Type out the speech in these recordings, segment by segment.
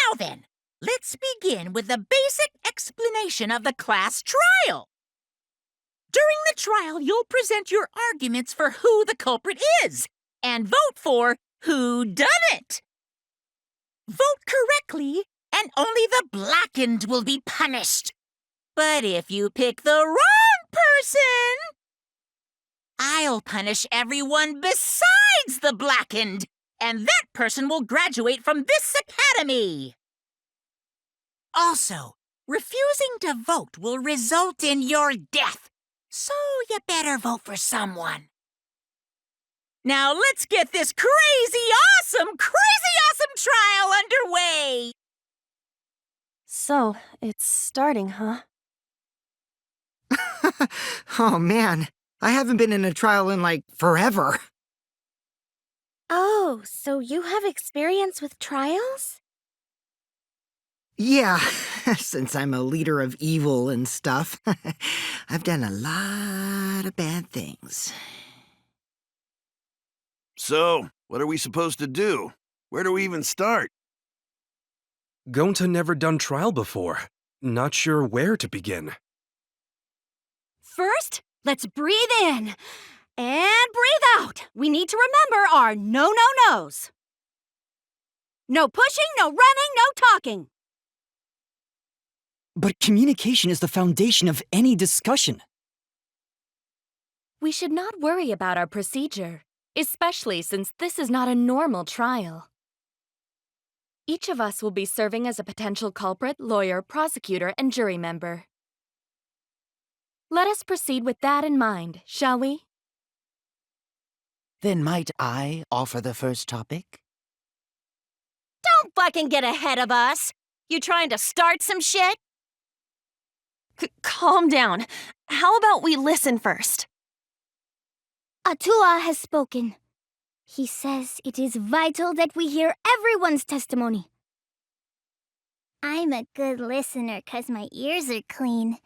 Now then, let's begin with the basic explanation of the class trial. During the trial, you'll present your arguments for who the culprit is and vote for who done it. Vote correctly, and only the blackened will be punished. But if you pick the wrong person, I'll punish everyone besides the blackened, and that person will graduate from this academy. Also, refusing to vote will result in your death, so you better vote for someone. Now let's get this crazy awesome trial underway! So, it's starting, huh? Oh man, I haven't been in a trial in like forever. Oh, so you have experience with trials? Yeah, since I'm a leader of evil and stuff, I've done a lot of bad things. So, what are we supposed to do? Where do we even start? Gonta never done trial before. Not sure where to begin. First, let's breathe in. And breathe out. We need to remember our no-no-nos. No pushing, no running, no talking. But communication is the foundation of any discussion. We should not worry about our procedure, especially since this is not a normal trial. Each of us will be serving as a potential culprit, lawyer, prosecutor, and jury member. Let us proceed with that in mind, shall we? Then might I offer the first topic? Don't fucking get ahead of us! You trying to start some shit? Calm down. How about we listen first? Atua has spoken. He says it is vital that we hear everyone's testimony. I'm a good listener 'cause my ears are clean.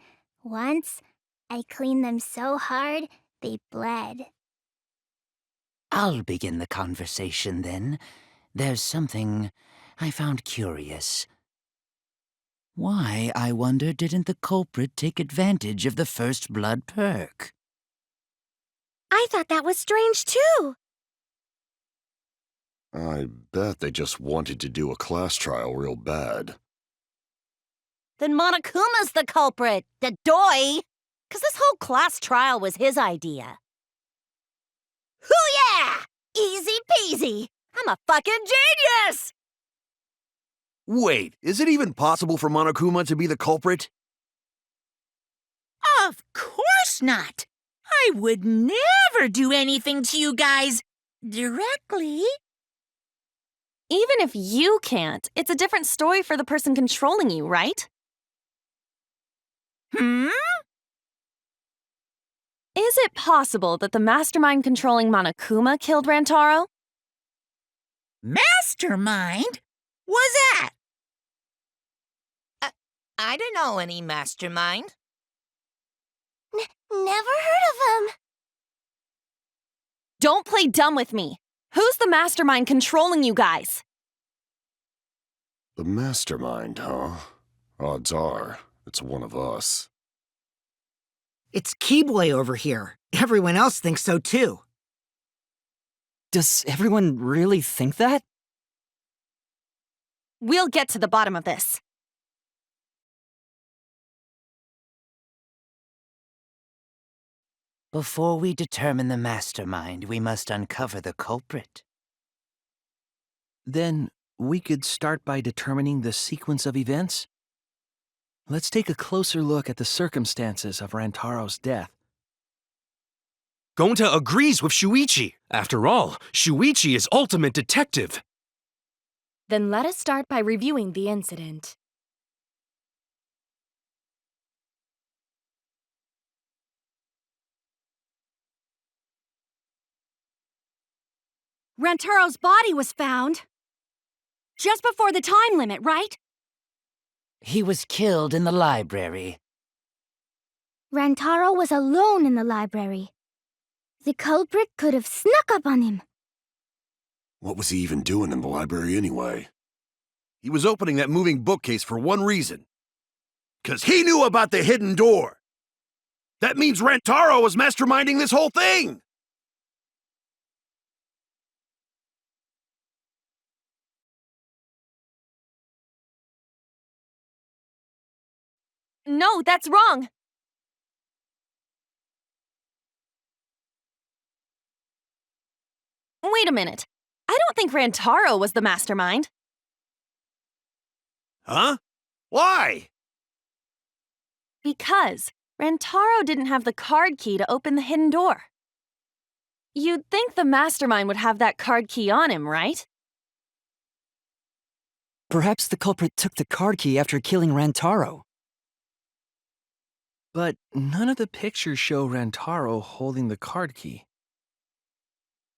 Once, I cleaned them so hard, they bled. I'll begin the conversation then. There's something I found curious. Why, I wonder, didn't the culprit take advantage of the first blood perk? I thought that was strange too. I bet they just wanted to do a class trial real bad. Then Monokuma's the culprit, the doy! 'Cause this whole class trial was his idea. Hoo-yeah! Easy peasy! I'm a fucking genius! Wait, is it even possible for Monokuma to be the culprit? Of course not! I would never do anything to you guys directly. Even if you can't, it's a different story for the person controlling you, right? Is it possible that the mastermind controlling Monokuma killed Rantaro? Mastermind? What's that? I don't know any mastermind. Never heard of him. Don't play dumb with me. Who's the mastermind controlling you guys? The mastermind, huh? Odds are, it's one of us. It's Keyboy over here. Everyone else thinks so too. Does everyone really think that? We'll get to the bottom of this. Before we determine the mastermind, we must uncover the culprit. Then we could start by determining the sequence of events. Let's take a closer look at the circumstances of Rantaro's death. Gonta agrees with Shuichi. After all, Shuichi is ultimate detective. Then let us start by reviewing the incident. Rantaro's body was found just before the time limit, right? He was killed in the library. Rantaro was alone in the library. The culprit could have snuck up on him. What was he even doing in the library anyway? He was opening that moving bookcase for one reason. 'Cause he knew about the hidden door. That means Rantaro was masterminding this whole thing! No, that's wrong! Wait a minute. I don't think Rantaro was the mastermind. Huh? Why? Because Rantaro didn't have the card key to open the hidden door. You'd think the mastermind would have that card key on him, right? Perhaps the culprit took the card key after killing Rantaro. But none of the pictures show Rantaro holding the card key.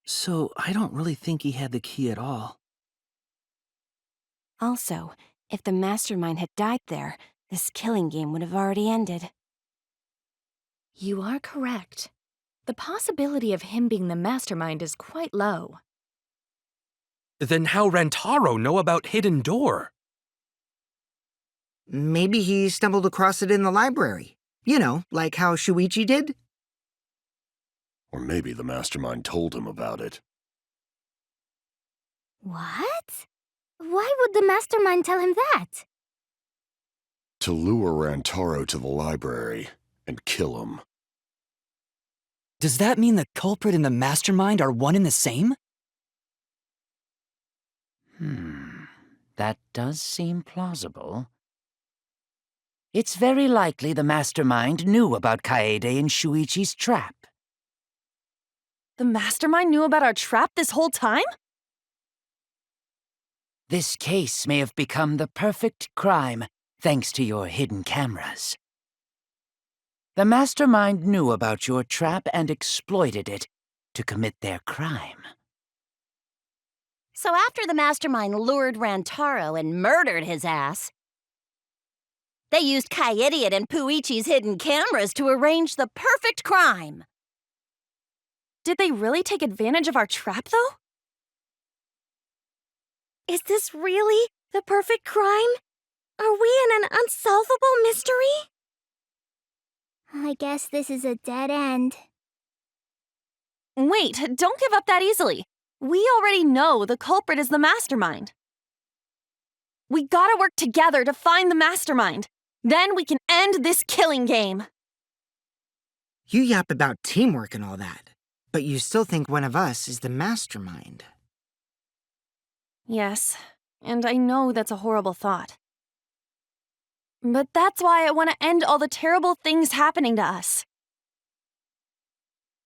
So I don't really think he had the key at all. Also, if the mastermind had died there, this killing game would have already ended. You are correct. The possibility of him being the mastermind is quite low. Then how Rantaro know about Hidden Door? Maybe he stumbled across it in the library. You know, like how Shuichi did? Or maybe the mastermind told him about it. What? Why would the mastermind tell him that? To lure Rantaro to the library and kill him. Does that mean the culprit and the mastermind are one and the same? That does seem plausible. It's very likely the mastermind knew about Kaede and Shuichi's trap. The mastermind knew about our trap this whole time? This case may have become the perfect crime thanks to your hidden cameras. The mastermind knew about your trap and exploited it to commit their crime. So after the mastermind lured Rantaro and murdered his ass, they used Kaede and Puichi's hidden cameras to arrange the perfect crime. Did they really take advantage of our trap, though? Is this really the perfect crime? Are we in an unsolvable mystery? I guess this is a dead end. Wait, don't give up that easily. We already know the culprit is the mastermind. We gotta work together to find the mastermind. Then we can end this killing game. You yap about teamwork and all that, but you still think one of us is the mastermind. Yes, and I know that's a horrible thought. But that's why I want to end all the terrible things happening to us.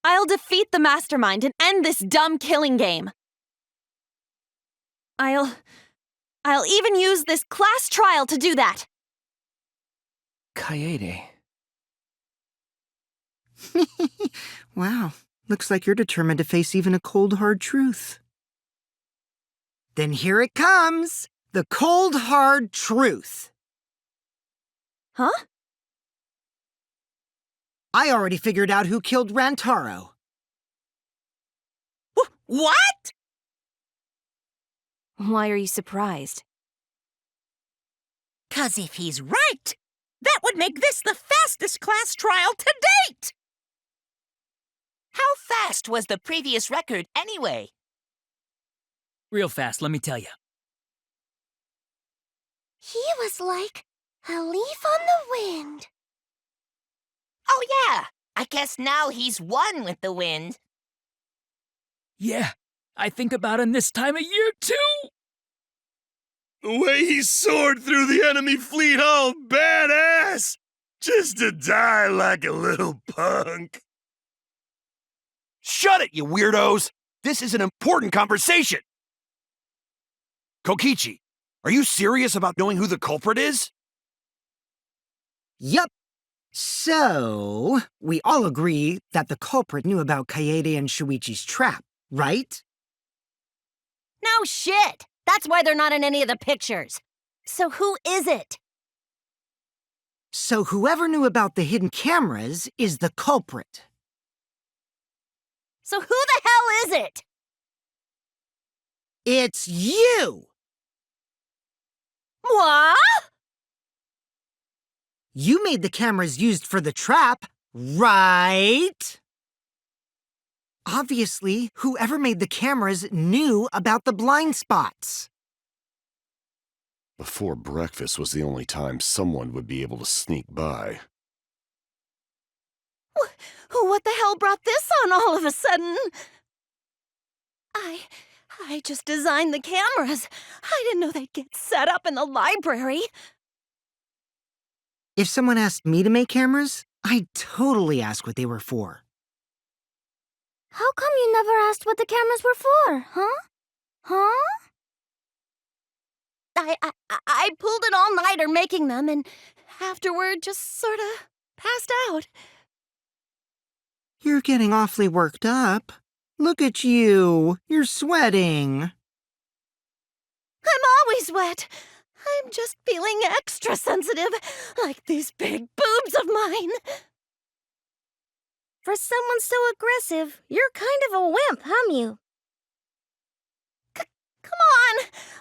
I'll defeat the mastermind and end this dumb killing game. I'll even use this class trial to do that. Kaede. Wow, looks like you're determined to face even a cold, hard truth. Then here it comes! The cold, hard truth. Huh? I already figured out who killed Rantaro. What? Why are you surprised? 'Cause if he's right, that would make this the fastest class trial to date! How fast was the previous record, anyway? Real fast, let me tell you. He was like a leaf on the wind. Oh yeah, I guess now he's one with the wind. Yeah, I think about him this time of year, too! The way he soared through the enemy fleet, all badass! Just to die like a little punk. Shut it, you weirdos! This is an important conversation! Kokichi, are you serious about knowing who the culprit is? Yup. So, we all agree that the culprit knew about Kaede and Shuichi's trap, right? No shit! That's why they're not in any of the pictures. So who is it? So whoever knew about the hidden cameras is the culprit. So who the hell is it? It's you! What? You made the cameras used for the trap, right? Obviously, whoever made the cameras knew about the blind spots. Before breakfast was the only time someone would be able to sneak by. What the hell brought this on all of a sudden? I just designed the cameras. I didn't know they'd get set up in the library. If someone asked me to make cameras, I'd totally ask what they were for. How come you never asked what the cameras were for, huh? Huh? I pulled an all-nighter making them, and afterward just sorta passed out. You're getting awfully worked up. Look at you. You're sweating. I'm always wet. I'm just feeling extra sensitive, like these big boobs of mine. For someone so aggressive, you're kind of a wimp, huh, Mew? Come on,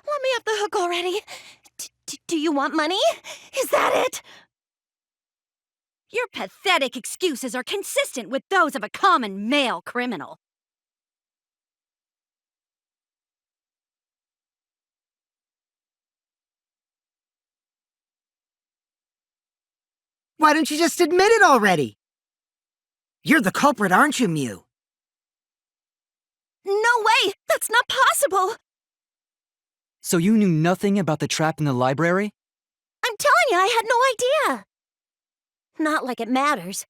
let me off the hook already. Do you want money? Is that it? Your pathetic excuses are consistent with those of a common male criminal. Why don't you just admit it already? You're the culprit, aren't you, Mew? No way! That's not possible! So you knew nothing about the trap in the library? I'm telling you, I had no idea. Not like it matters.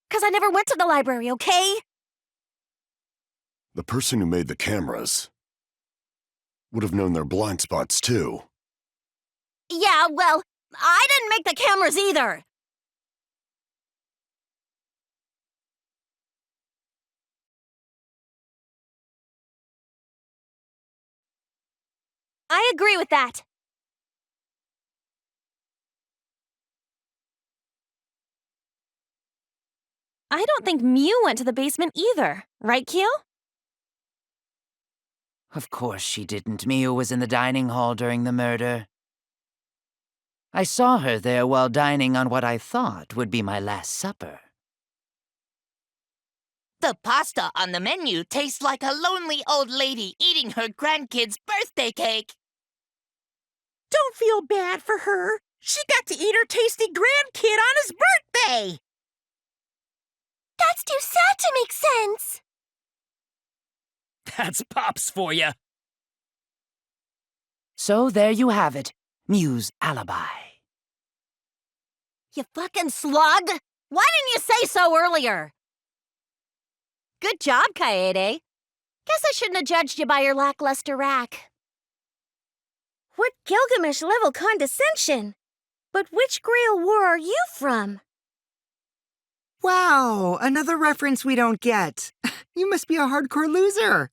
'Cause I never went to the library, okay? The person who made the cameras would have known their blind spots too. Yeah, well, I didn't make the cameras either. I agree with that. I don't think Mew went to the basement either, right, Kyo? Of course she didn't. Mew was in the dining hall during the murder. I saw her there while dining on what I thought would be my last supper. The pasta on the menu tastes like a lonely old lady eating her grandkid's birthday cake. Don't feel bad for her. She got to eat her tasty grandkid on his birthday. That's too sad to make sense. That's Pops for you. So there you have it, Mew's alibi. You fucking slug! Why didn't you say so earlier? Good job, Kaede. Guess I shouldn't have judged you by your lackluster rack. What Gilgamesh-level condescension! But which Grail War are you from? Wow, another reference we don't get. You must be a hardcore loser.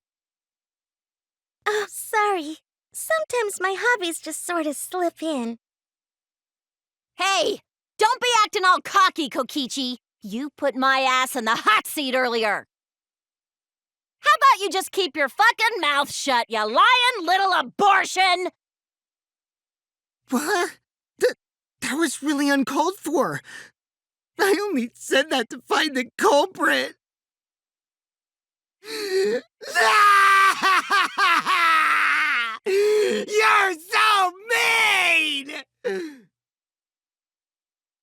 Oh, sorry. Sometimes my hobbies just sort of slip in. Hey! Don't be acting all cocky, Kokichi! You put my ass in the hot seat earlier! How about you just keep your fucking mouth shut, you lying little abortion? What? That was really uncalled for. I only said that to find the culprit. You're so mean!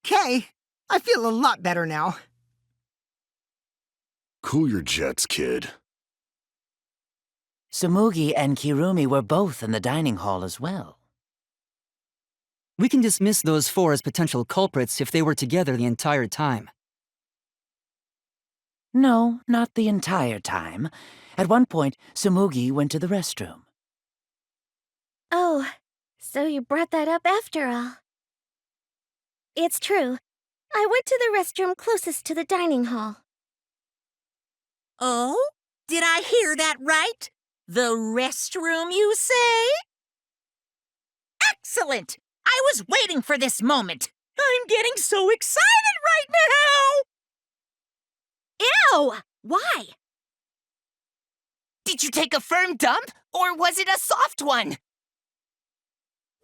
Okay, I feel a lot better now. Cool your jets, kid. Tsumugi and Kirumi were both in the dining hall as well. We can dismiss those four as potential culprits if they were together the entire time. No, not the entire time. At one point, Tsumugi went to the restroom. Oh, so you brought that up after all. It's true. I went to the restroom closest to the dining hall. Oh? Did I hear that right? The restroom, you say? Excellent! I was waiting for this moment. I'm getting so excited right now! Ew! Why? Did you take a firm dump, or was it a soft one?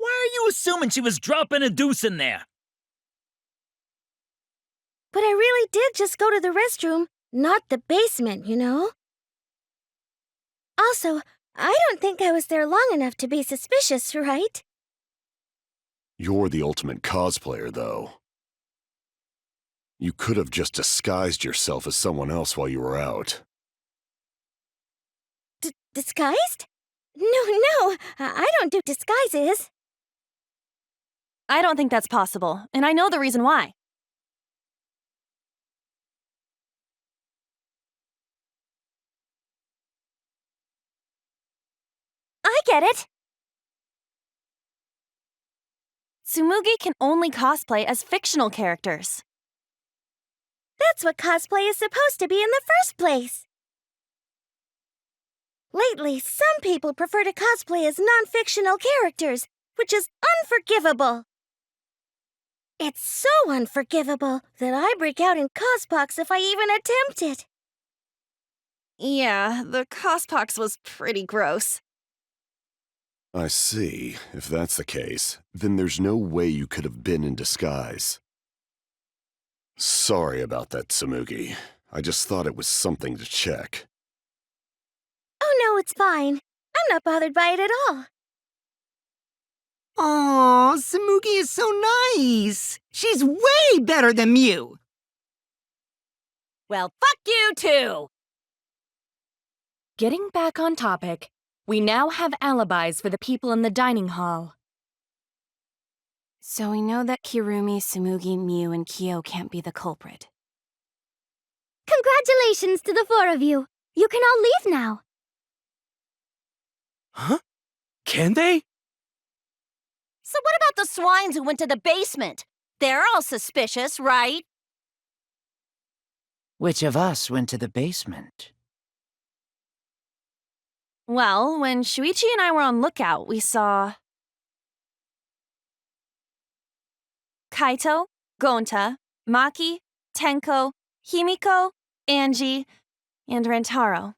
Why are you assuming she was dropping a deuce in there? But I really did just go to the restroom, not the basement, you know? Also, I don't think I was there long enough to be suspicious, right? You're the ultimate cosplayer, though. You could have just disguised yourself as someone else while you were out. Disguised? No, I don't do disguises. I don't think that's possible, and I know the reason why. I get it! Tsumugi can only cosplay as fictional characters. That's what cosplay is supposed to be in the first place. Lately, some people prefer to cosplay as non-fictional characters, which is unforgivable. It's so unforgivable that I break out in cospox if I even attempt it. Yeah, the cospox was pretty gross. I see. If that's the case, then there's no way you could have been in disguise. Sorry about that, Tsumugi. I just thought it was something to check. Oh no, it's fine. I'm not bothered by it at all. Aw, Tsumugi is so nice. She's way better than Mew. Well, fuck you too! Getting back on topic, we now have alibis for the people in the dining hall. So we know that Kirumi, Tsumugi, Mew, and Kyo can't be the culprit. Congratulations to the 4 of you. You can all leave now. Huh? Can they? So what about the swines who went to the basement? They're all suspicious, right? Which of us went to the basement? Well, when Shuichi and I were on lookout, we saw Kaito, Gonta, Maki, Tenko, Himiko, Angie, and Rentaro.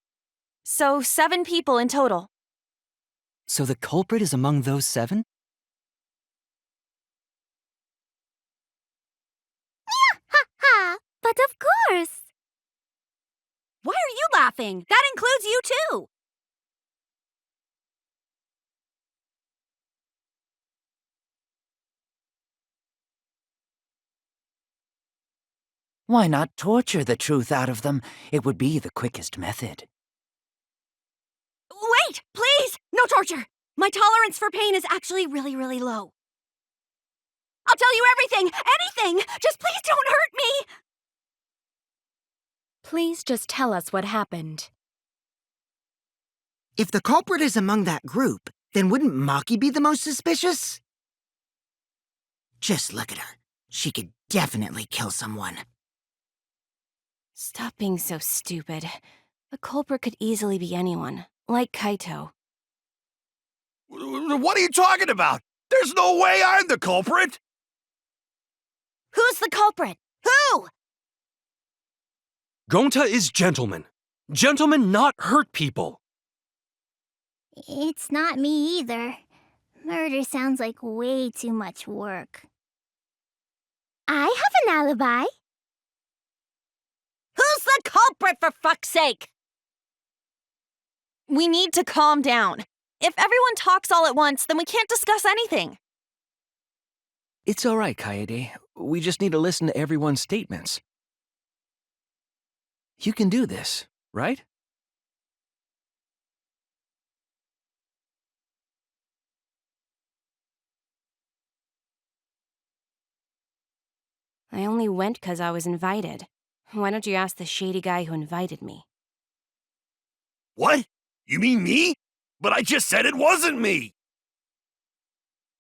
So 7 people in total. So the culprit is among those 7? Ha ha! But of course! Why are you laughing? That includes you too! Why not torture the truth out of them? It would be the quickest method. Wait! Please! No torture! My tolerance for pain is actually really, really low. I'll tell you everything! Anything! Just please don't hurt me! Please just tell us what happened. If the culprit is among that group, then wouldn't Maki be the most suspicious? Just look at her. She could definitely kill someone. Stop being so stupid. The culprit could easily be anyone, like Kaito. What are you talking about? There's no way I'm the culprit! Who's the culprit? Who? Gonta is gentleman. Gentlemen not hurt people. It's not me either. Murder sounds like way too much work. I have an alibi. Who's the culprit, for fuck's sake? We need to calm down. If everyone talks all at once, then we can't discuss anything. It's all right, Kaede. We just need to listen to everyone's statements. You can do this, right? I only went 'cause I was invited. Why don't you ask the shady guy who invited me? What? You mean me? But I just said it wasn't me!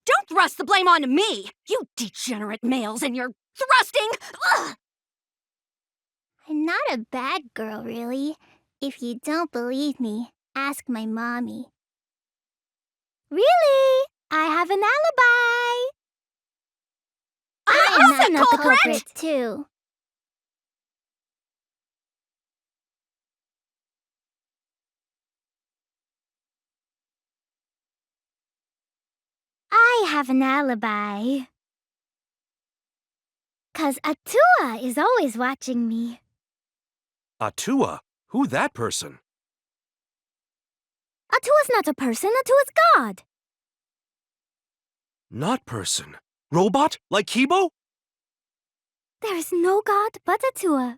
Don't thrust the blame onto me! You degenerate males and your thrusting! Ugh! I'm not a bad girl, really. If you don't believe me, ask my mommy. Really? I have an alibi! I'm not the culprit, too. I have an alibi. 'Cause Atua is always watching me. Atua? Who that person? Atua's not a person, Atua's God. Not person. Robot? Like Kibo? There is no God but Atua.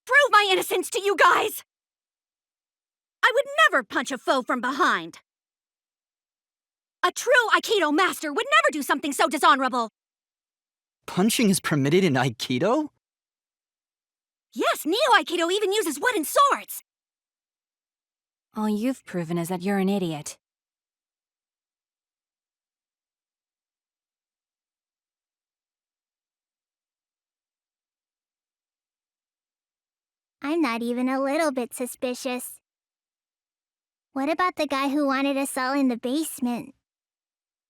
Prove my innocence to you guys! I would never punch a foe from behind. A true Aikido master would never do something so dishonorable. Punching is permitted in Aikido? Yes, Neo-Aikido even uses wooden swords. All you've proven is that you're an idiot. I'm not even a little bit suspicious. What about the guy who wanted us all in the basement?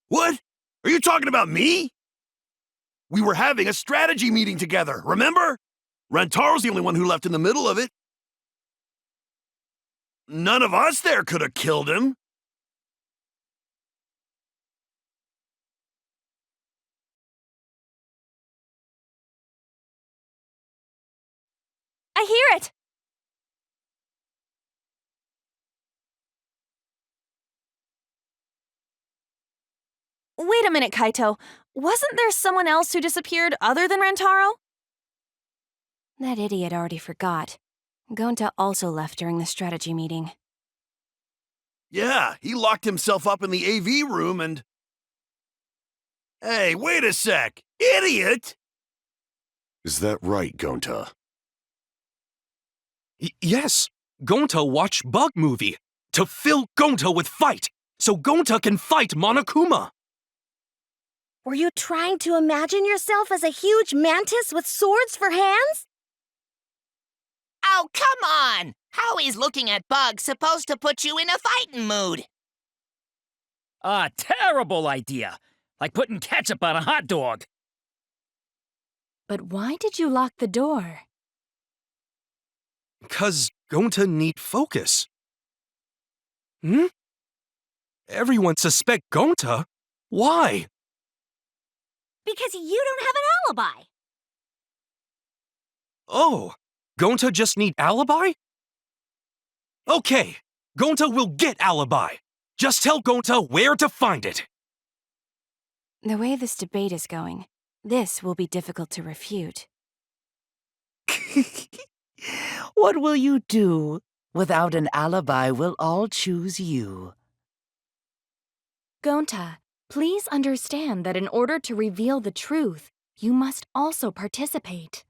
What? Are you talking about me? We were having a strategy meeting together, remember? Rantaro's the only one who left in the middle of it. None of us there could have killed him. I hear it! Wait a minute, Kaito. Wasn't there someone else who disappeared other than Rantaro? That idiot already forgot. Gonta also left during the strategy meeting. Yeah, he locked himself up in the AV room and... Hey, wait a sec! Idiot! Is that right, Gonta? Yes! Gonta watched Bug Movie to fill Gonta with fight, so Gonta can fight Monokuma. Were you trying to imagine yourself as a huge mantis with swords for hands? Oh, come on! How is looking at bugs supposed to put you in a fighting mood? A terrible idea! Like putting ketchup on a hot dog. But why did you lock the door? 'Cause Gonta need focus. Hmm? Everyone suspect Gonta? Why? Because you don't have an alibi. Oh, Gonta just need alibi? Okay, Gonta will get alibi. Just tell Gonta where to find it. The way this debate is going, this will be difficult to refute. What will you do? Without an alibi, we'll all choose you. Gonta, please understand that in order to reveal the truth, you must also participate.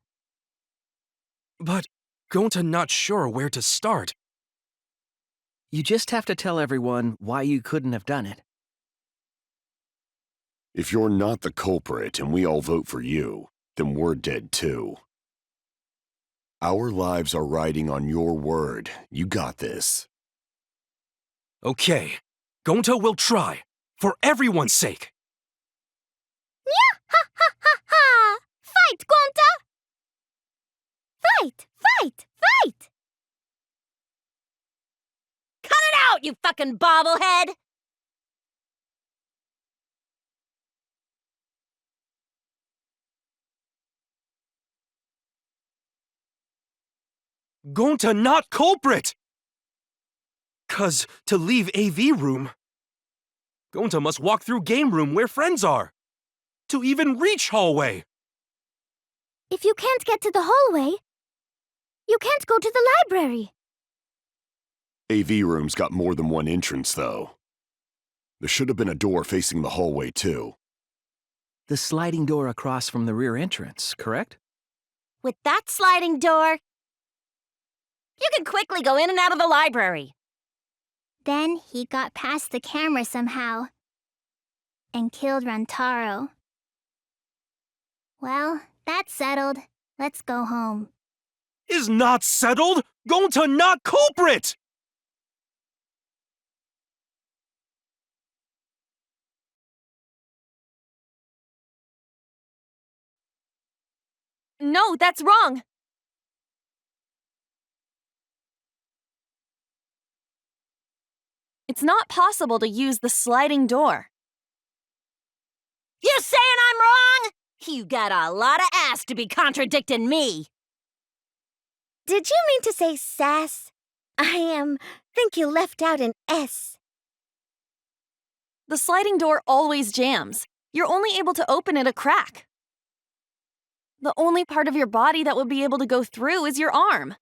But Gonta not sure where to start. You just have to tell everyone why you couldn't have done it. If you're not the culprit and we all vote for you, then we're dead too. Our lives are riding on your word. You got this. Okay, Gonta will try, for everyone's sake. Yeah! Ha ha ha ha! Fight, Gonta! Fight! Fight! Fight! Cut it out, you fucking bobblehead! Gonta not culprit! 'Cause to leave AV room, Gonta must walk through game room where friends are. To even reach hallway. If you can't get to the hallway, you can't go to the library. AV room's got more than one entrance, though. There should have been a door facing the hallway, too. The sliding door across from the rear entrance, correct? With that sliding door, you can quickly go in and out of the library. Then he got past the camera somehow and killed Rantaro. Well, that's settled. Let's go home. Is not settled? Gonta not culprit! No, that's wrong. It's not possible to use the sliding door. You saying I'm wrong? You got a lot of ass to be contradicting me. Did you mean to say sass? Think you left out an S. The sliding door always jams. You're only able to open it a crack. The only part of your body that would be able to go through is your arm.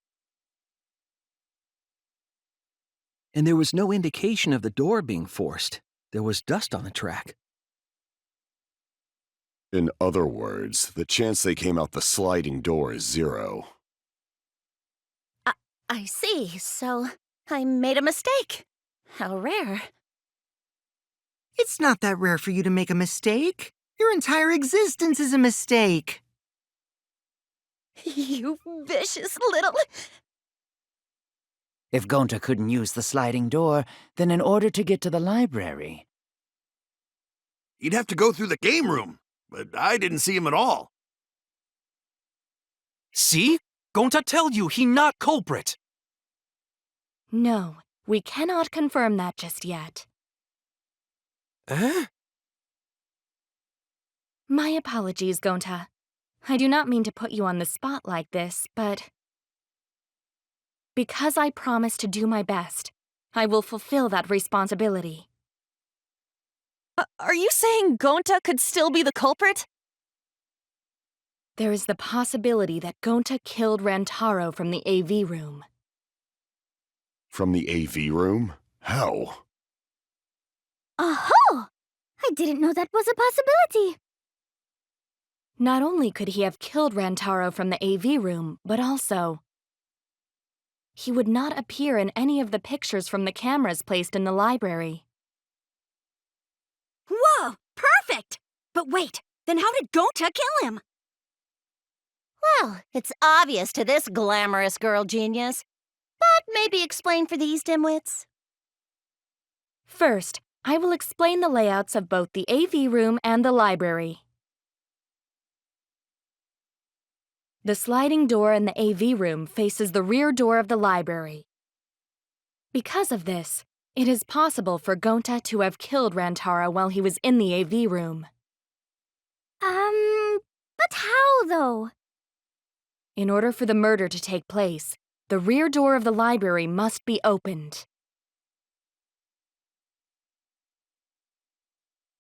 And there was no indication of the door being forced. There was dust on the track. In other words, the chance they came out the sliding door is 0. I see, so I made a mistake. How rare. It's not that rare for you to make a mistake. Your entire existence is a mistake. You vicious little... If Gonta couldn't use the sliding door, then in order to get to the library... He'd have to go through the game room, but I didn't see him at all. See? Gonta tell you he not culprit. No, we cannot confirm that just yet. Eh? My apologies, Gonta. I do not mean to put you on the spot like this, but... because I promised to do my best, I will fulfill that responsibility. Are you saying Gonta could still be the culprit? There is the possibility that Gonta killed Rantaro from the AV room. From the AV room? How? Oh! I didn't know that was a possibility. Not only could he have killed Rantaro from the AV room, but also... he would not appear in any of the pictures from the cameras placed in the library. Whoa! Perfect! But wait, then how did Gonta kill him? Well, it's obvious to this glamorous girl genius. But maybe explain for these dimwits. First, I will explain the layouts of both the AV room and the library. The sliding door in the AV room faces the rear door of the library. Because of this, it is possible for Gonta to have killed Rantaro while he was in the AV room. But how, though? In order for the murder to take place, the rear door of the library must be opened.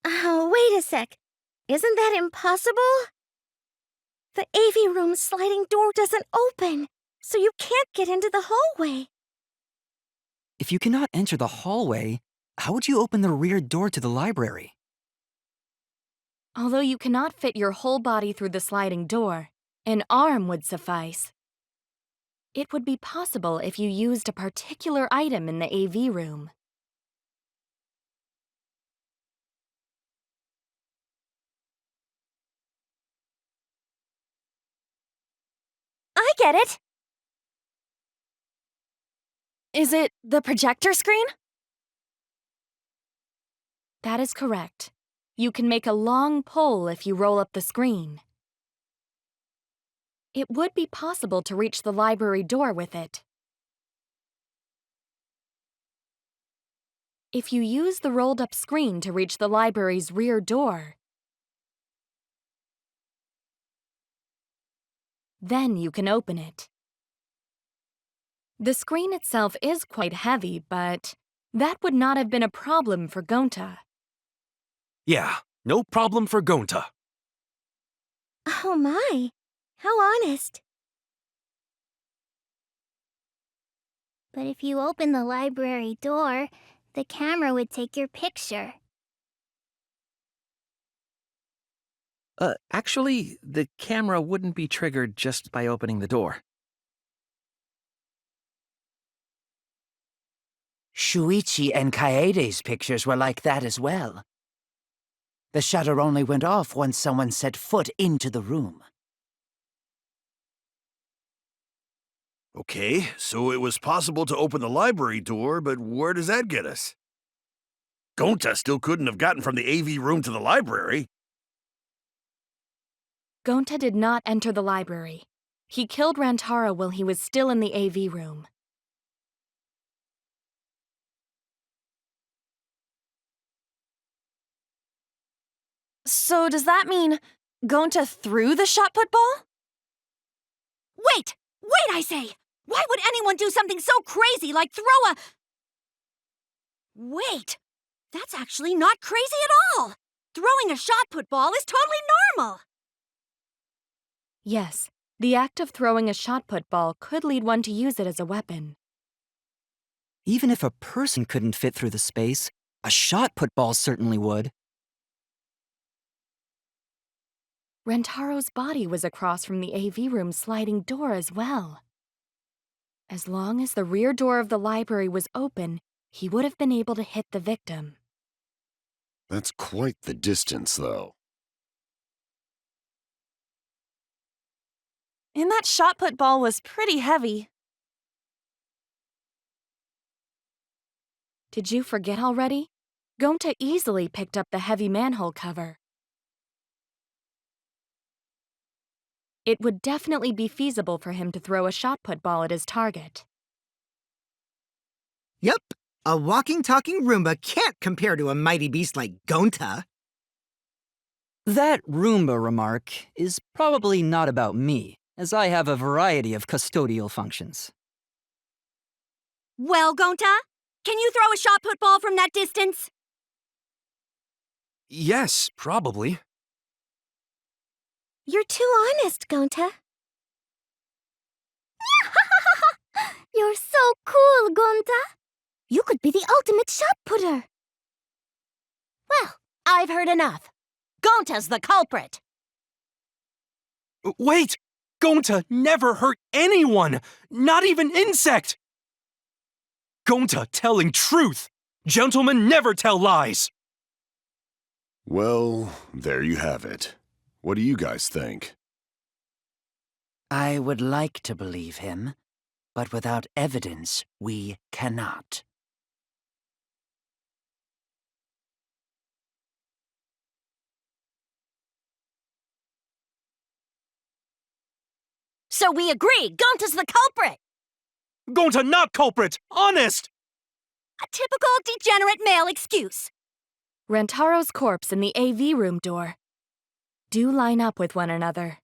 Oh, wait a sec. Isn't that impossible? The AV room's sliding door doesn't open, so you can't get into the hallway. If you cannot enter the hallway, how would you open the rear door to the library? Although you cannot fit your whole body through the sliding door, an arm would suffice. It would be possible if you used a particular item in the AV room. I get it. Is it the projector screen? That is correct. You can make a long pole if you roll up the screen. It would be possible to reach the library door with it. If you use the rolled-up screen to reach the library's rear door, then you can open it. The screen itself is quite heavy, but that would not have been a problem for Gonta. Yeah, no problem for Gonta. Oh my, how honest. But if you open the library door, the camera would take your picture. Actually, the camera wouldn't be triggered just by opening the door. Shuichi and Kaede's pictures were like that as well. The shutter only went off once someone set foot into the room. Okay, so it was possible to open the library door, but where does that get us? Gonta still couldn't have gotten from the AV room to the library. Gonta did not enter the library. He killed Rantaro while he was still in the AV room. So does that mean Gonta threw the shot put ball? Wait! Wait, I say! Why would anyone do something so crazy like throw a... Wait! That's actually not crazy at all! Throwing a shot put ball is totally normal! Yes, the act of throwing a shot put ball could lead one to use it as a weapon. Even if a person couldn't fit through the space, a shot put ball certainly would. Rentaro's body was across from the AV room sliding door as well. As long as the rear door of the library was open, he would have been able to hit the victim. That's quite the distance, though. And that shot put ball was pretty heavy. Did you forget already? Gonta easily picked up the heavy manhole cover. It would definitely be feasible for him to throw a shot put ball at his target. Yep, a walking, talking Roomba can't compare to a mighty beast like Gonta. That Roomba remark is probably not about me, as I have a variety of custodial functions. Well, Gonta, can you throw a shot put ball from that distance? Yes, probably. You're too honest, Gonta. You're so cool, Gonta. You could be the ultimate shot putter. Well, I've heard enough. Gonta's the culprit. Wait! Gonta never hurt anyone! Not even insect! Gonta telling truth! Gentlemen never tell lies! Well, there you have it. What do you guys think? I would like to believe him, but without evidence, we cannot. So we agree, Gonta's the culprit! Gonta not culprit! Honest! A typical degenerate male excuse. Rentaro's corpse and the AV room door do line up with one another.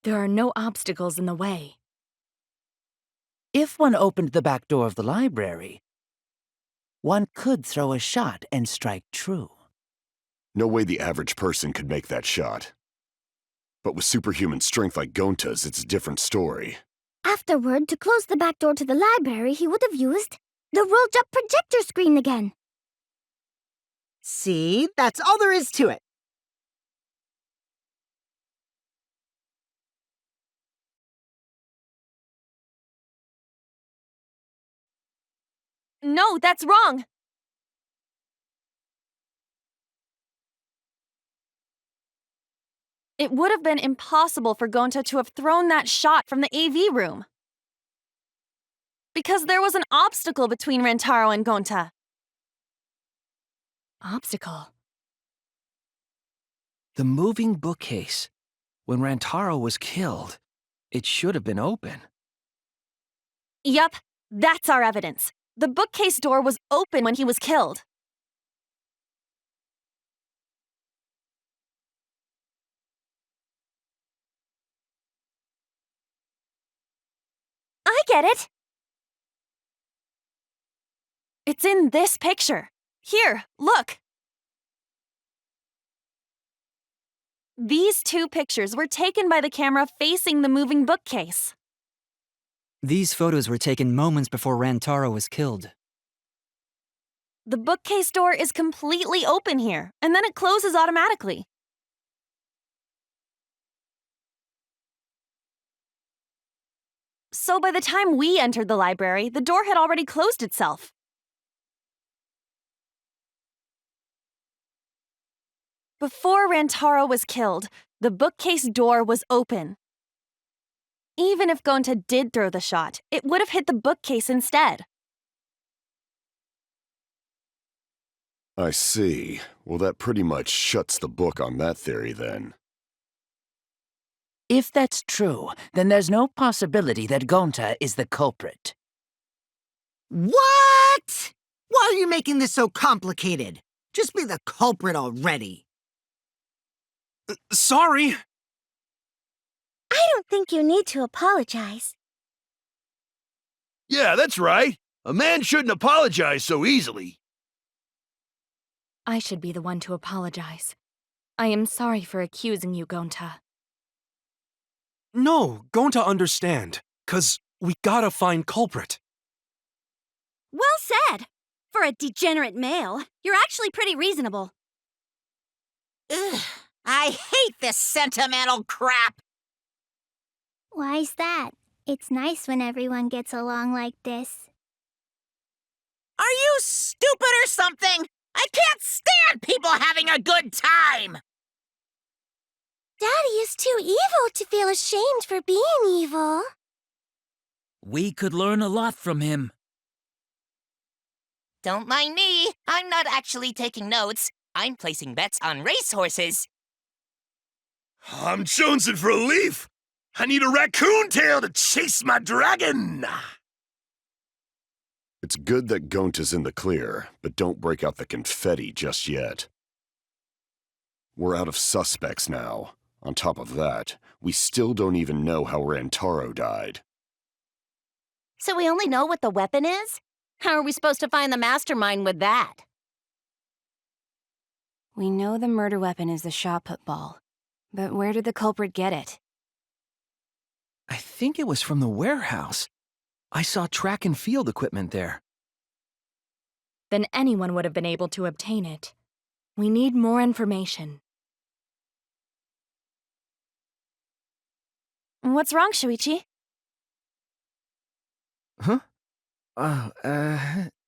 There are no obstacles in the way. If one opened the back door of the library, one could throw a shot and strike true. No way the average person could make that shot. But with superhuman strength like Gonta's, it's a different story. Afterward, to close the back door to the library, he would have used the rolled-up projector screen again. See, that's all there is to it. No, that's wrong! It would have been impossible for Gonta to have thrown that shot from the AV room. Because there was an obstacle between Rentaro and Gonta. Obstacle? The moving bookcase. When Rantaro was killed, it should have been open. Yup, that's our evidence. The bookcase door was open when he was killed. I get it! It's in this picture. Here, look. These two pictures were taken by the camera facing the moving bookcase. These photos were taken moments before Rantaro was killed. The bookcase door is completely open here, and then it closes automatically. So by the time we entered the library, the door had already closed itself. Before Rantaro was killed, the bookcase door was open. Even if Gonta did throw the shot, it would have hit the bookcase instead. I see. Well, that pretty much shuts the book on that theory, then. If that's true, then there's no possibility that Gonta is the culprit. What? Why are you making this so complicated? Just be the culprit already. Sorry. I don't think you need to apologize. Yeah, that's right. A man shouldn't apologize so easily. I should be the one to apologize. I am sorry for accusing you, Gonta. No, going to understand. 'Cause we gotta find culprit. Well said! For a degenerate male, you're actually pretty reasonable. Ugh, I hate this sentimental crap. Why's that? It's nice when everyone gets along like this. Are you stupid or something? I can't stand people having a good time. Daddy is too evil to feel ashamed for being evil. We could learn a lot from him. Don't mind me. I'm not actually taking notes. I'm placing bets on racehorses. I'm jonesing for a leaf. I need a raccoon tail to chase my dragon. It's good that Gonta's in the clear, but don't break out the confetti just yet. We're out of suspects now. On top of that, we still don't even know how Rantaro died. So we only know what the weapon is? How are we supposed to find the mastermind with that? We know the murder weapon is the shot put ball. But where did the culprit get it? I think it was from the warehouse. I saw track and field equipment there. Then anyone would have been able to obtain it. We need more information. What's wrong, Shuichi? Huh? Oh,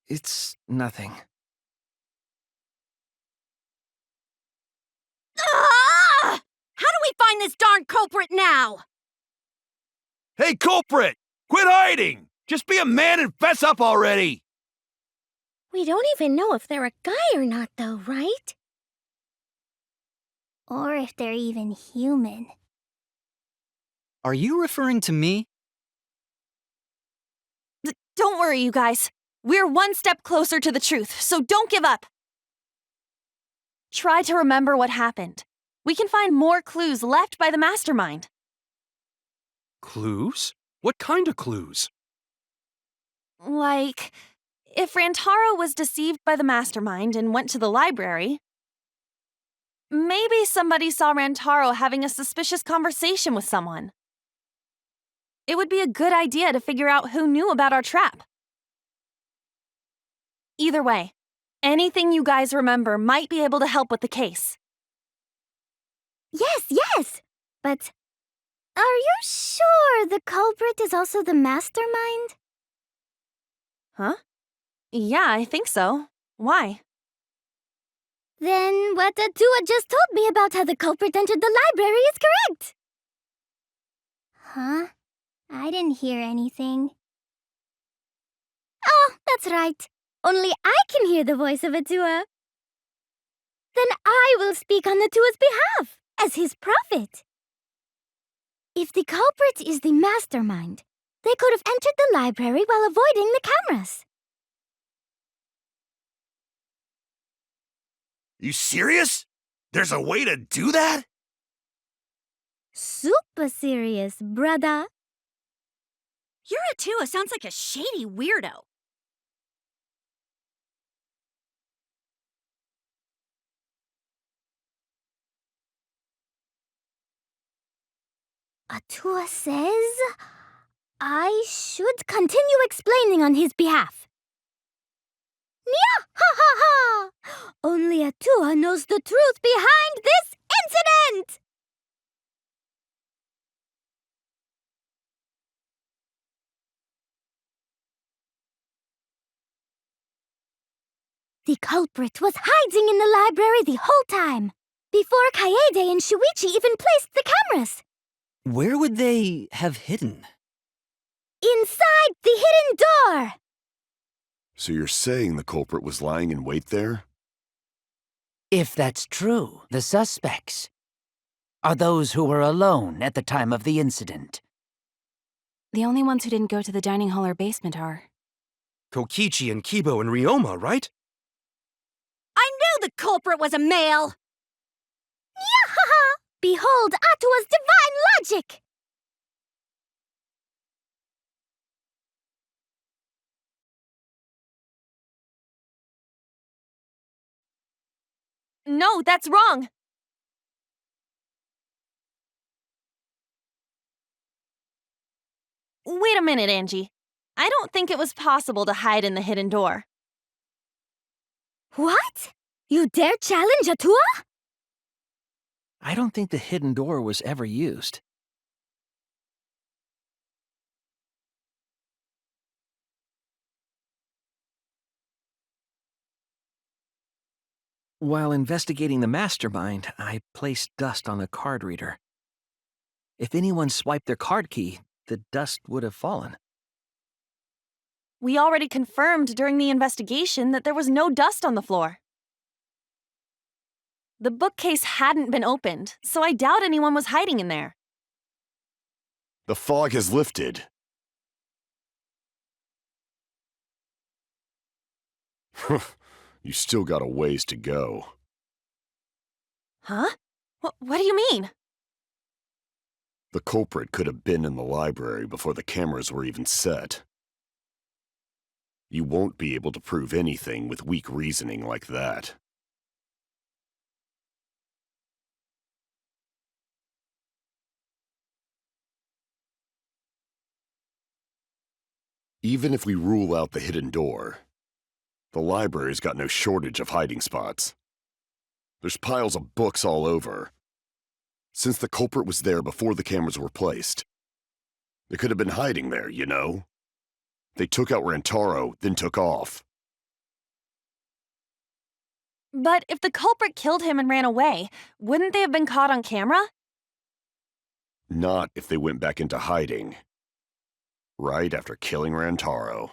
it's nothing. Ah! How do we find this darn culprit now? Hey, culprit! Quit hiding! Just be a man and fess up already! We don't even know if they're a guy or not, though, right? Or if they're even human. Are you referring to me? Don't worry, you guys. We're one step closer to the truth, so don't give up. Try to remember what happened. We can find more clues left by the mastermind. Clues? What kind of clues? Like, if Rantaro was deceived by the mastermind and went to the library, maybe somebody saw Rantaro having a suspicious conversation with someone. It would be a good idea to figure out who knew about our trap. Either way, anything you guys remember might be able to help with the case. Yes! But are you sure the culprit is also the mastermind? Huh? Yeah, I think so. Why? Then what Atua just told me about how the culprit entered the library is correct! Huh? I didn't hear anything. Oh, that's right. Only I can hear the voice of Atua. Then I will speak on Atua's behalf, as his prophet. If the culprit is the mastermind, they could have entered the library while avoiding the cameras. You serious? There's a way to do that? Super serious, brother. Your Atua sounds like a shady weirdo. Atua says I should continue explaining on his behalf. Nya ha ha ha! Only Atua knows the truth behind this incident! The culprit was hiding in the library the whole time, before Kaede and Shuichi even placed the cameras. Where would they have hidden? Inside the hidden door! So you're saying the culprit was lying in wait there? If that's true, the suspects are those who were alone at the time of the incident. The only ones who didn't go to the dining hall or basement are... Kokichi and Kibo and Ryoma, right? I knew the culprit was a male! Yahaha! Behold Atua's divine logic! No, that's wrong! Wait a minute, Angie. I don't think it was possible to hide in the hidden door. What? You dare challenge Atua? I don't think the hidden door was ever used. While investigating the mastermind, I placed dust on the card reader. If anyone swiped their card key, the dust would have fallen. We already confirmed during the investigation that there was no dust on the floor. The bookcase hadn't been opened, so I doubt anyone was hiding in there. The fog has lifted. You still got a ways to go. Huh? What do you mean? The culprit could have been in the library before the cameras were even set. You won't be able to prove anything with weak reasoning like that. Even if we rule out the hidden door, the library's got no shortage of hiding spots. There's piles of books all over. Since the culprit was there before the cameras were placed, they could have been hiding there, you know? They took out Rantaro, then took off. But if the culprit killed him and ran away, wouldn't they have been caught on camera? Not if they went back into hiding. Right after killing Rantaro.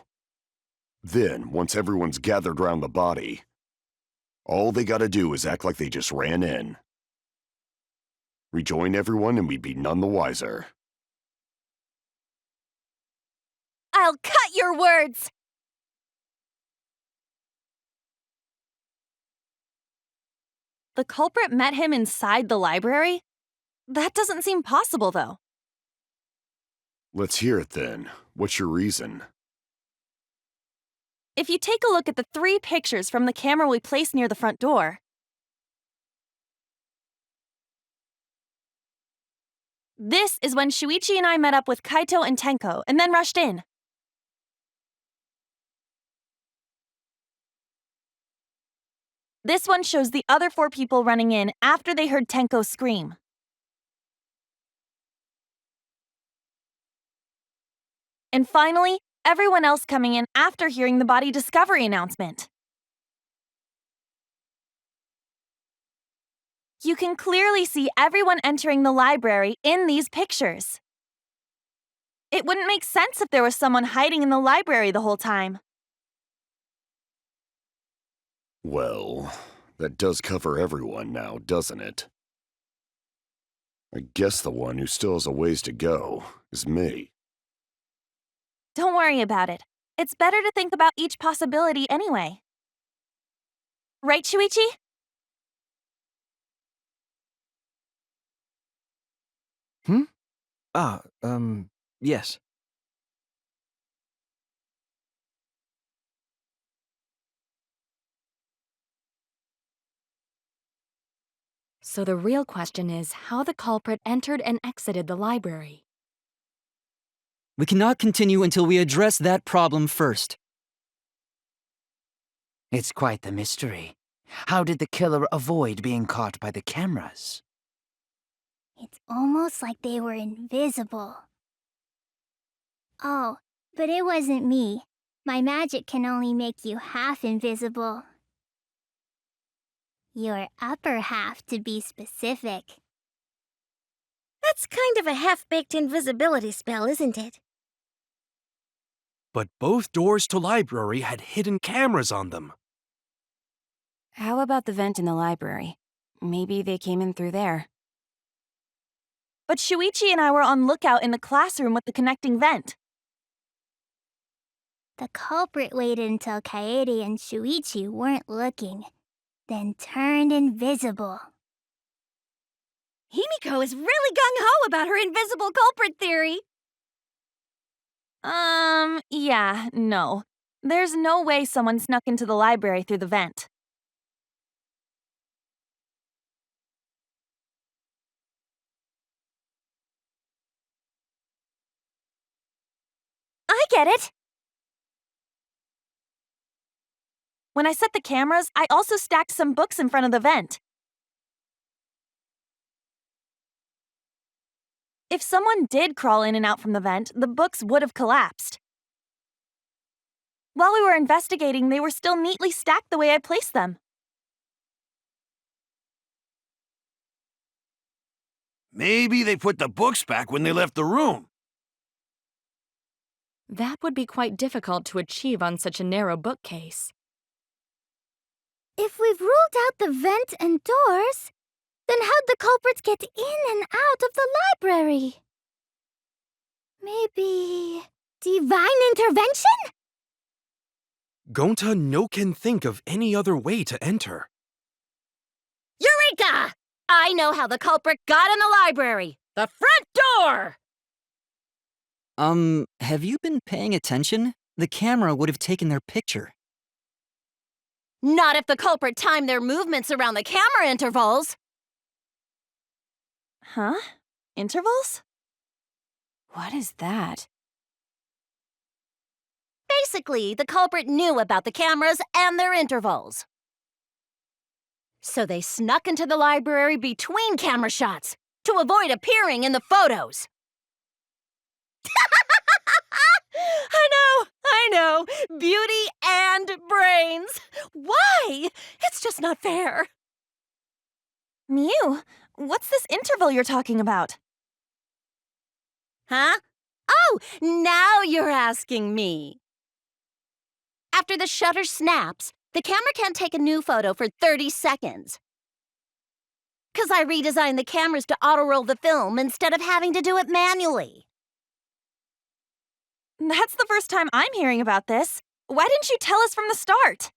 Then, once everyone's gathered around the body, all they gotta do is act like they just ran in. Rejoin everyone and we'd be none the wiser. I'll cut your words! The culprit met him inside the library? That doesn't seem possible, though. Let's hear it then. What's your reason? If you take a look at the 3 pictures from the camera we placed near the front door, this is when Shuichi and I met up with Kaito and Tenko and then rushed in. This one shows the other 4 people running in after they heard Tenko scream. And finally, everyone else coming in after hearing the body discovery announcement. You can clearly see everyone entering the library in these pictures. It wouldn't make sense if there was someone hiding in the library the whole time. Well, that does cover everyone now, doesn't it? I guess the one who still has a ways to go is me. Don't worry about it. It's better to think about each possibility anyway. Right, Shuichi? Yes. So the real question is how the culprit entered and exited the library. We cannot continue until we address that problem first. It's quite the mystery. How did the killer avoid being caught by the cameras? It's almost like they were invisible. Oh, but it wasn't me. My magic can only make you half invisible. Your upper half, to be specific. That's kind of a half-baked invisibility spell, isn't it? But both doors to library had hidden cameras on them. How about the vent in the library? Maybe they came in through there. But Shuichi and I were on lookout in the classroom with the connecting vent. The culprit waited until Kaede and Shuichi weren't looking, then turned invisible. Himiko is really gung-ho about her invisible culprit theory. Yeah, no. There's no way someone snuck into the library through the vent. I get it! When I set the cameras, I also stacked some books in front of the vent. If someone did crawl in and out from the vent, the books would have collapsed. While we were investigating, they were still neatly stacked the way I placed them. Maybe they put the books back when they left the room. That would be quite difficult to achieve on such a narrow bookcase. If we've ruled out the vent and doors, then how'd the culprits get in and out of the library? Maybe divine intervention? Gonta no can think of any other way to enter. Eureka! I know how the culprit got in the library. The front door! Have you been paying attention? The camera would have taken their picture. Not if the culprit timed their movements around the camera intervals. Huh? Intervals? What is that? Basically, the culprit knew about the cameras and their intervals. So they snuck into the library between camera shots to avoid appearing in the photos. I know. Beauty and brains. Why? It's just not fair. Mew, what's this interval you're talking about? Huh? Oh, now you're asking me. After the shutter snaps, the camera can't take a new photo for 30 seconds. 'Cause I redesigned the cameras to auto-roll the film instead of having to do it manually. That's the first time I'm hearing about this. Why didn't you tell us from the start?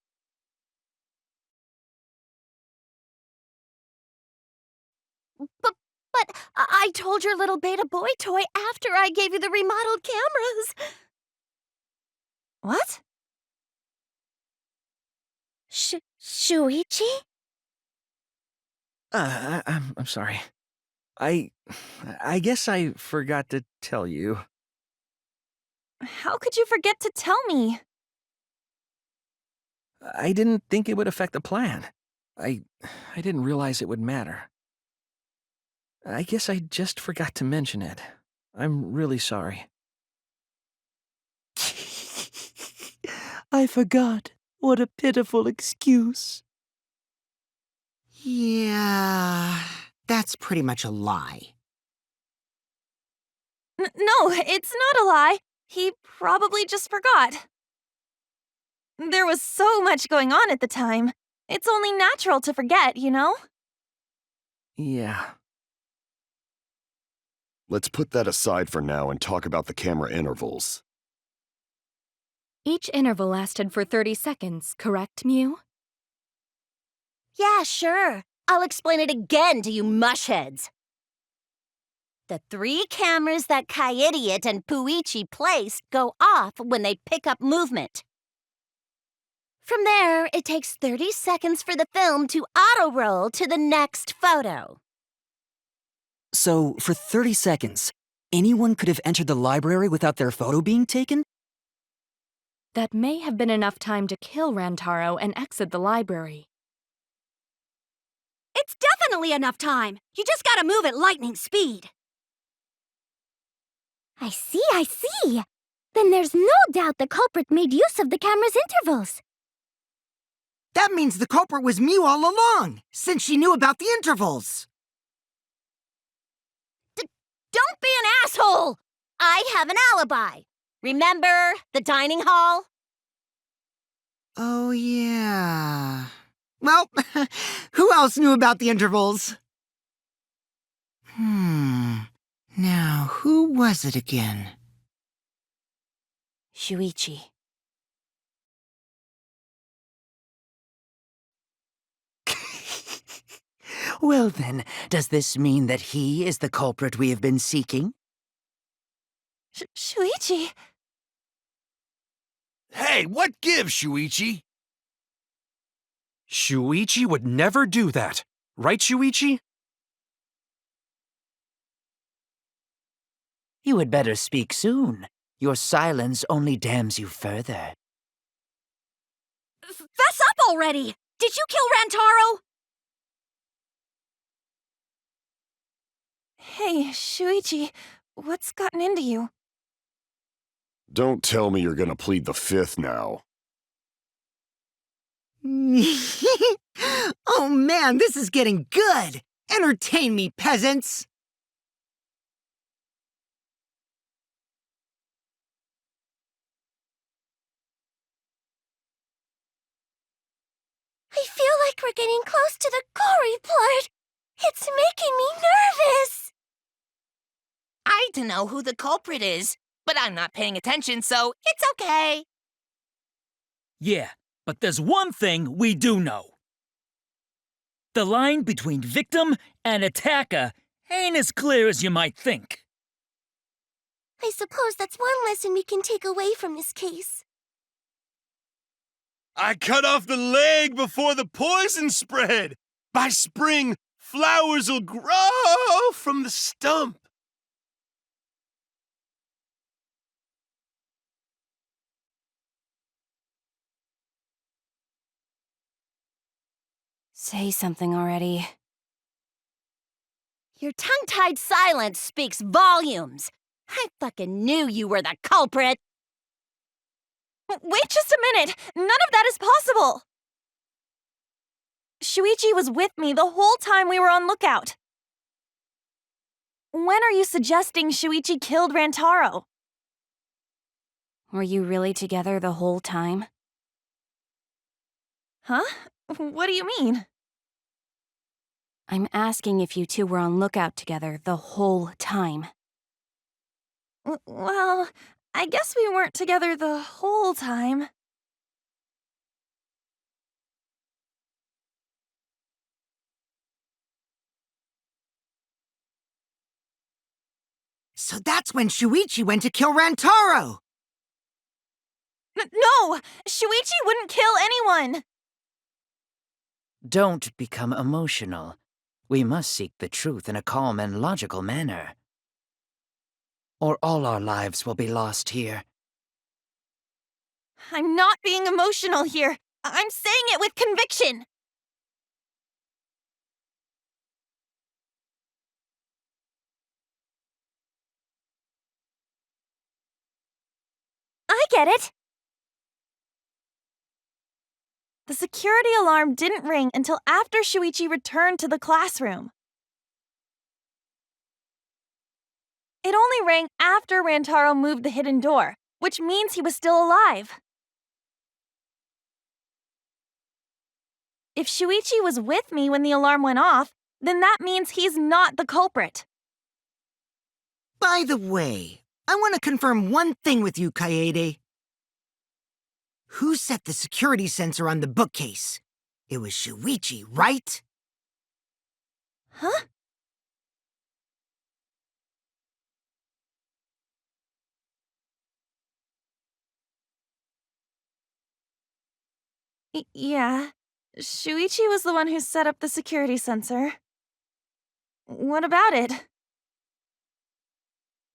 But I told your little beta boy toy after I gave you the remodeled cameras. What? Shuichi? I'm sorry. I guess I forgot to tell you. How could you forget to tell me? I didn't think it would affect the plan. I didn't realize it would matter. I guess I just forgot to mention it. I'm really sorry. I forgot. What a pitiful excuse. Yeah, that's pretty much a lie. No, it's not a lie. He probably just forgot. There was so much going on at the time. It's only natural to forget, you know? Yeah. Let's put that aside for now and talk about the camera intervals. Each interval lasted for 30 seconds, correct, Mew? Yeah, sure. I'll explain it again to you mushheads. The 3 cameras that Kaidiot and Puichi placed go off when they pick up movement. From there, it takes 30 seconds for the film to auto-roll to the next photo. So, for 30 seconds, anyone could have entered the library without their photo being taken? That may have been enough time to kill Rantaro and exit the library. It's definitely enough time. You just gotta move at lightning speed. I see. Then there's no doubt the culprit made use of the camera's intervals. That means the culprit was Mew all along, since she knew about the intervals. Don't be an asshole! I have an alibi. Remember the dining hall? Oh, yeah. Well, who else knew about the intervals? Now, who was it again? Shuichi. Well then, does this mean that he is the culprit we have been seeking? Shuichi! Hey, what gives, Shuichi? Shuichi would never do that. Right, Shuichi? You had better speak soon. Your silence only damns you further. Fess up already! Did you kill Rantaro? Hey, Shuichi, what's gotten into you? Don't tell me you're gonna plead the fifth now. Oh man, this is getting good! Entertain me, peasants! I feel like we're getting close to the gory part. It's making me nervous. I don't know who the culprit is, but I'm not paying attention, so it's okay. Yeah, but there's one thing we do know. The line between victim and attacker ain't as clear as you might think. I suppose that's one lesson we can take away from this case. I cut off the leg before the poison spread. By spring, flowers will grow from the stump. Say something already. Your tongue-tied silence speaks volumes. I fucking knew you were the culprit. Wait just a minute! None of that is possible! Shuichi was with me the whole time we were on lookout. When are you suggesting Shuichi killed Rantaro? Were you really together the whole time? Huh? What do you mean? I'm asking if you two were on lookout together the whole time. Well, I guess we weren't together the whole time. So that's when Shuichi went to kill Rantaro! No! Shuichi wouldn't kill anyone! Don't become emotional. We must seek the truth in a calm and logical manner. Or all our lives will be lost here. I'm not being emotional here. I'm saying it with conviction. I get it. The security alarm didn't ring until after Shuichi returned to the classroom. It only rang after Rantaro moved the hidden door, which means he was still alive. If Shuichi was with me when the alarm went off, then that means he's not the culprit. By the way, I want to confirm one thing with you, Kaede. Who set the security sensor on the bookcase? It was Shuichi, right? Huh? Yeah. Shuichi was the one who set up the security sensor. What about it?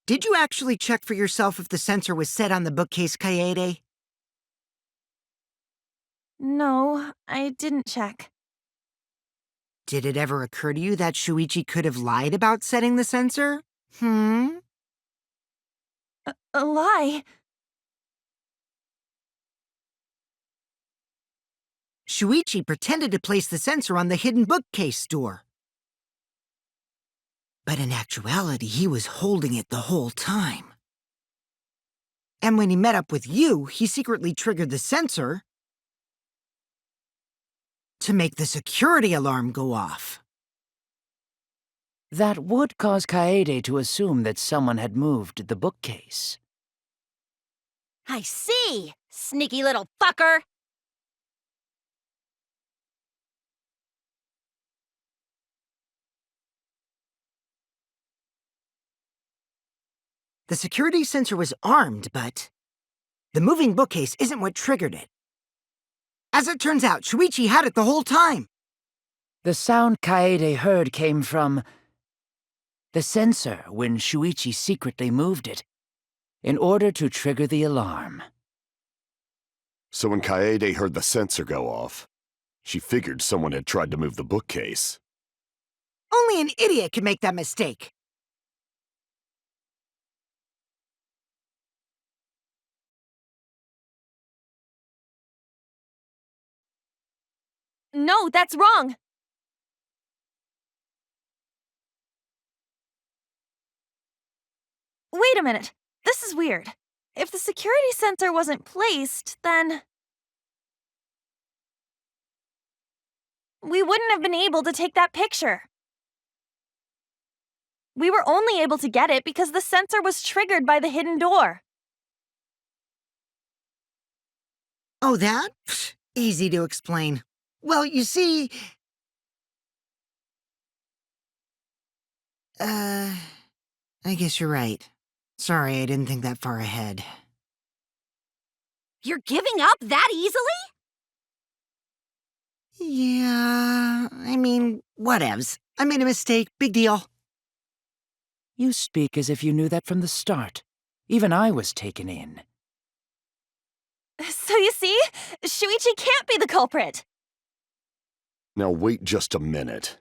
Did you actually check for yourself if the sensor was set on the bookcase, Kaede? No, I didn't check. Did it ever occur to you that Shuichi could have lied about setting the sensor? A lie? Shuichi pretended to place the sensor on the hidden bookcase door. But in actuality, he was holding it the whole time. And when he met up with you, he secretly triggered the sensor to make the security alarm go off. That would cause Kaede to assume that someone had moved the bookcase. I see, sneaky little fucker. The security sensor was armed, but the moving bookcase isn't what triggered it. As it turns out, Shuichi had it the whole time. The sound Kaede heard came from the sensor when Shuichi secretly moved it, in order to trigger the alarm. So when Kaede heard the sensor go off, she figured someone had tried to move the bookcase. Only an idiot could make that mistake. No, that's wrong! Wait a minute. This is weird. If the security sensor wasn't placed, then we wouldn't have been able to take that picture. We were only able to get it because the sensor was triggered by the hidden door. Oh, that? Pfft, easy to explain. Well, you see... I guess you're right. Sorry, I didn't think that far ahead. You're giving up that easily? Yeah, I mean, whatevs. I made a mistake, big deal. You speak as if you knew that from the start. Even I was taken in. So you see, Shuichi can't be the culprit. Now wait just a minute.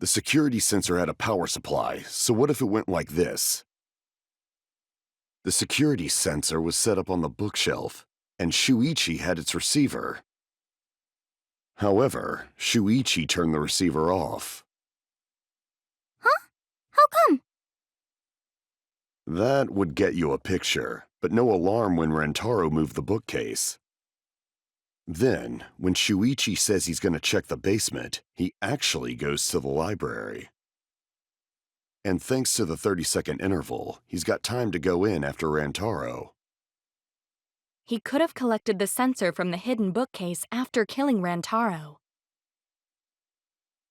The security sensor had a power supply, so what if it went like this? The security sensor was set up on the bookshelf, and Shuichi had its receiver. However, Shuichi turned the receiver off. Huh? How come? That would get you a picture, but no alarm when Rentaro moved the bookcase. Then, when Shuichi says he's going to check the basement, he actually goes to the library. And thanks to the 30-second interval, he's got time to go in after Rantaro. He could have collected the sensor from the hidden bookcase after killing Rantaro.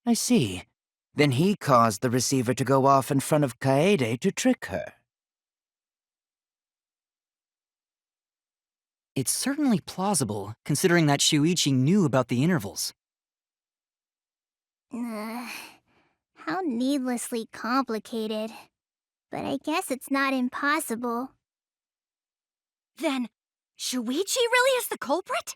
I see. Then he caused the receiver to go off in front of Kaede to trick her. It's certainly plausible, considering that Shuichi knew about the intervals. How needlessly complicated. But I guess it's not impossible. Then, Shuichi really is the culprit?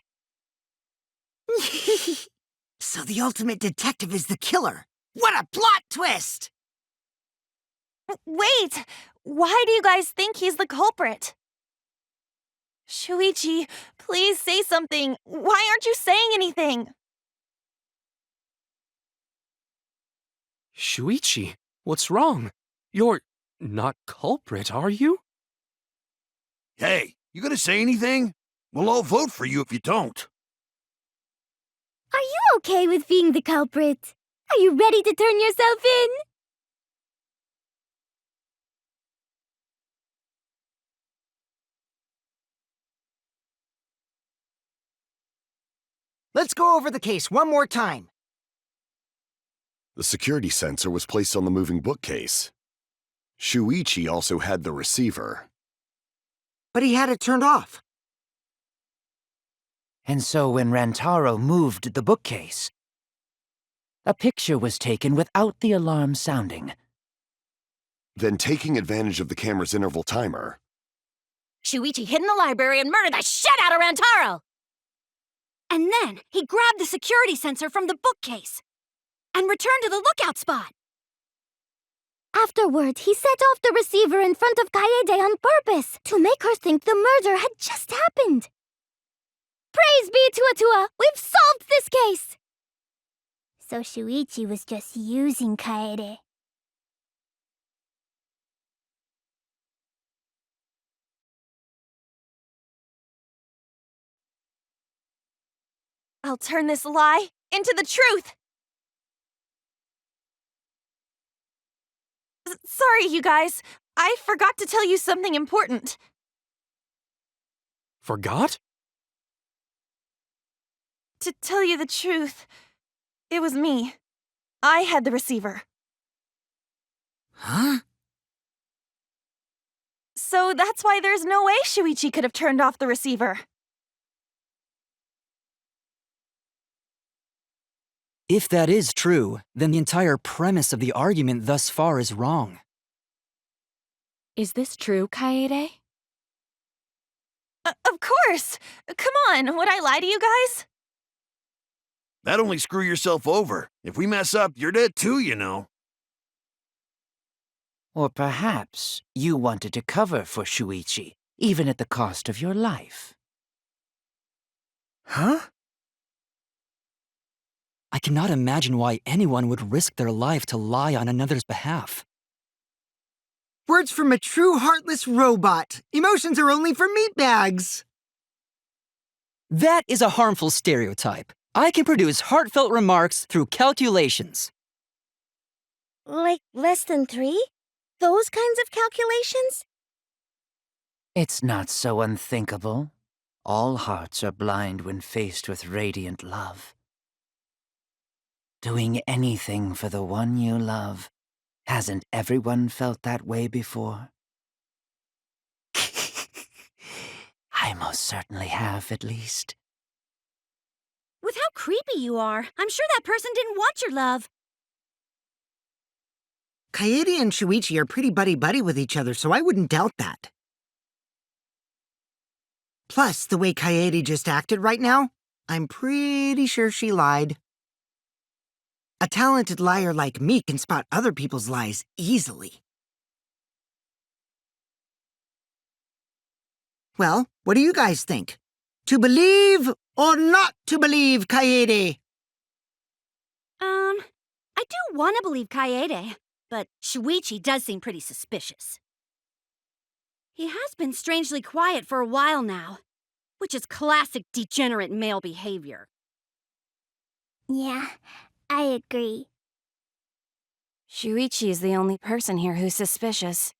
So the ultimate detective is the killer. What a plot twist! Wait! Why do you guys think he's the culprit? Shuichi, please say something. Why aren't you saying anything? Shuichi, what's wrong? You're not culprit, are you? Hey, you gonna say anything? We'll all vote for you if you don't. Are you okay with being the culprit? Are you ready to turn yourself in? Let's go over the case one more time. The security sensor was placed on the moving bookcase. Shuichi also had the receiver. But he had it turned off. And so when Rantaro moved the bookcase, a picture was taken without the alarm sounding. Then, taking advantage of the camera's interval timer, Shuichi hid in the library and murdered the shit out of Rantaro! And then he grabbed the security sensor from the bookcase and returned to the lookout spot. Afterward, he set off the receiver in front of Kaede on purpose to make her think the murder had just happened. Praise be to Atua! We've solved this case! So Shuichi was just using Kaede. I'll turn this lie into the truth! Sorry, you guys. I forgot to tell you something important. Forgot? To tell you the truth, it was me. I had the receiver. Huh? So that's why there's no way Shuichi could have turned off the receiver. If that is true, then the entire premise of the argument thus far is wrong. Is this true, Kaede? Of course! Come on, would I lie to you guys? That'd only screw yourself over. If we mess up, you're dead too, you know. Or perhaps you wanted to cover for Shuichi, even at the cost of your life. Huh? I cannot imagine why anyone would risk their life to lie on another's behalf. Words from a true heartless robot. Emotions are only for meatbags. That is a harmful stereotype. I can produce heartfelt remarks through calculations. Like less than 3? Those kinds of calculations? It's not so unthinkable. All hearts are blind when faced with radiant love. Doing anything for the one you love. Hasn't everyone felt that way before? I most certainly have, at least. With how creepy you are, I'm sure that person didn't want your love. Kaede and Shuichi are pretty buddy-buddy with each other, so I wouldn't doubt that. Plus, the way Kaede just acted right now, I'm pretty sure she lied. A talented liar like me can spot other people's lies easily. Well, what do you guys think? To believe or not to believe, Kaede? I do want to believe Kaede, but Shuichi does seem pretty suspicious. He has been strangely quiet for a while now, which is classic degenerate male behavior. Yeah, I agree. Shuichi is the only person here who's suspicious.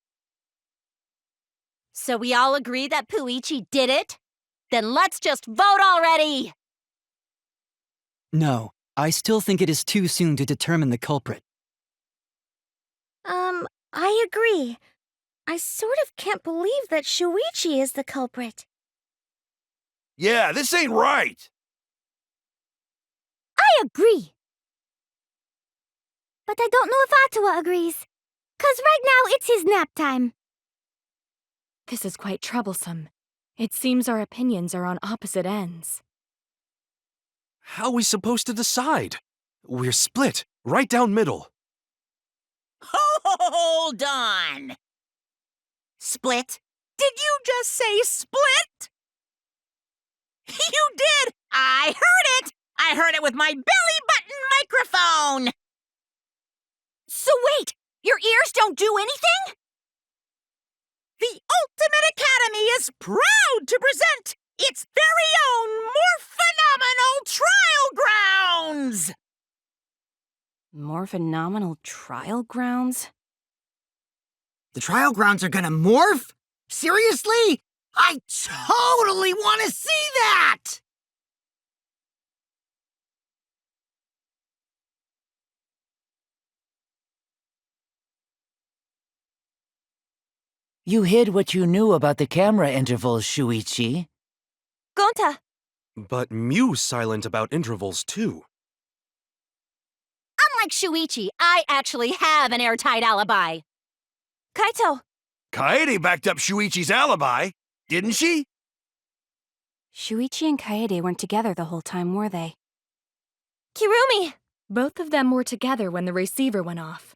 So we all agree that Puichi did it? Then let's just vote already! No, I still think it is too soon to determine the culprit. I agree. I sort of can't believe that Shuichi is the culprit. Yeah, this ain't right. I agree. But I don't know if Atua agrees. 'Cause right now it's his nap time. This is quite troublesome. It seems our opinions are on opposite ends. How are we supposed to decide? We're split, right down middle. Hold on! Split? Did you just say split? You did! I heard it! I heard it with my belly button microphone! So wait! Your ears don't do anything? The Ultimate Academy is proud to present its very own Morphenomenal Trial Grounds! More phenomenal trial grounds? The trial grounds are gonna morph? Seriously? I totally want to see that! You hid what you knew about the camera intervals, Shuichi. Gonta! But Mew's silent about intervals, too. Unlike Shuichi, I actually have an airtight alibi. Kaito! Kaede backed up Shuichi's alibi, didn't she? Shuichi and Kaede weren't together the whole time, were they? Kirumi! Both of them were together when the receiver went off.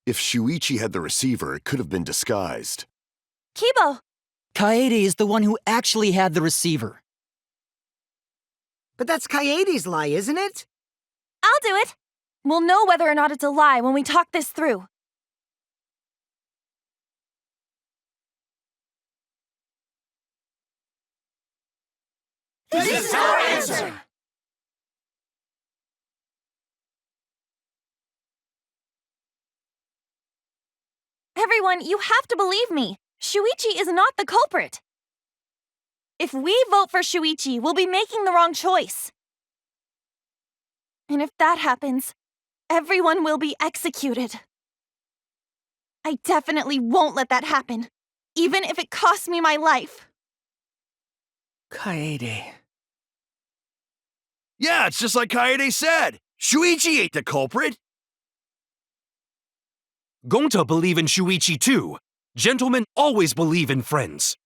If Shuichi had the receiver, it could have been disguised. Kibo! Kaede is the one who actually had the receiver. But that's Kaede's lie, isn't it? I'll do it! We'll know whether or not it's a lie when we talk this through. This is our answer! Everyone, you have to believe me. Shuichi is not the culprit. If we vote for Shuichi, we'll be making the wrong choice. And if that happens, everyone will be executed. I definitely won't let that happen, even if it costs me my life. Kaede. Yeah, it's just like Kaede said. Shuichi ain't the culprit. Gonta believe in Shuichi too. Gentlemen always believe in friends.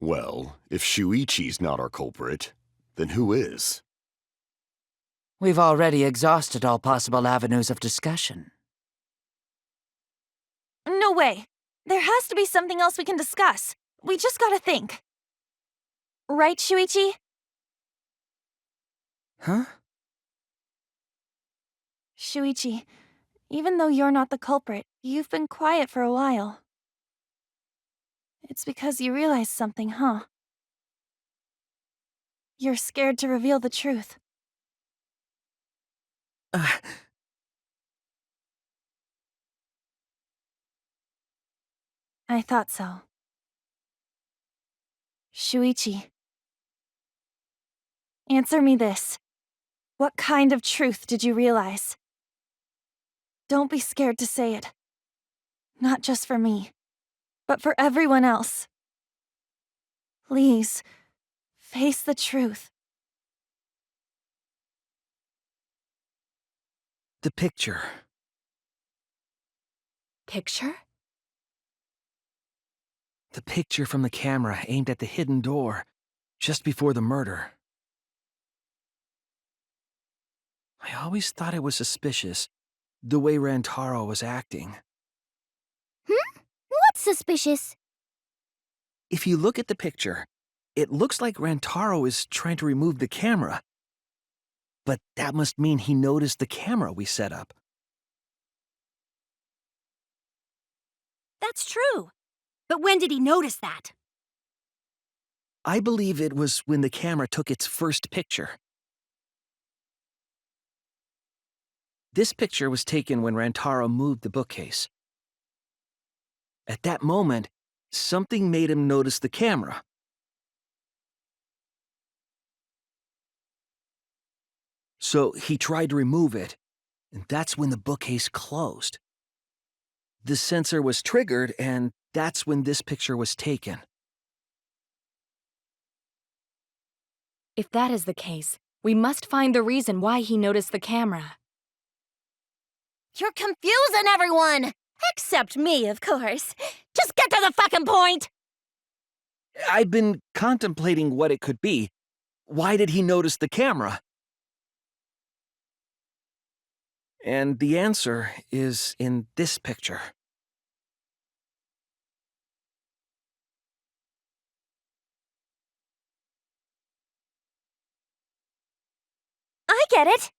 Well, if Shuichi's not our culprit, then who is? We've already exhausted all possible avenues of discussion. No way. There has to be something else we can discuss. We just gotta think. Right, Shuichi? Huh? Shuichi, even though you're not the culprit, you've been quiet for a while. It's because you realized something, huh? You're scared to reveal the truth. I thought so. Shuichi. Answer me this. What kind of truth did you realize? Don't be scared to say it. Not just for me, but for everyone else. Please, face the truth. The picture. Picture? The picture from the camera aimed at the hidden door, just before the murder. I always thought it was suspicious, the way Rantaro was acting. What's suspicious? If you look at the picture, it looks like Rantaro is trying to remove the camera. But that must mean he noticed the camera we set up. That's true. But when did he notice that? I believe it was when the camera took its first picture. This picture was taken when Rantaro moved the bookcase. At that moment, something made him notice the camera. So he tried to remove it, and that's when the bookcase closed. The sensor was triggered, and that's when this picture was taken. If that is the case, we must find the reason why he noticed the camera. You're confusing everyone! Except me, of course. Just get to the fucking point! I've been contemplating what it could be. Why did he notice the camera? And the answer is in this picture. I get it!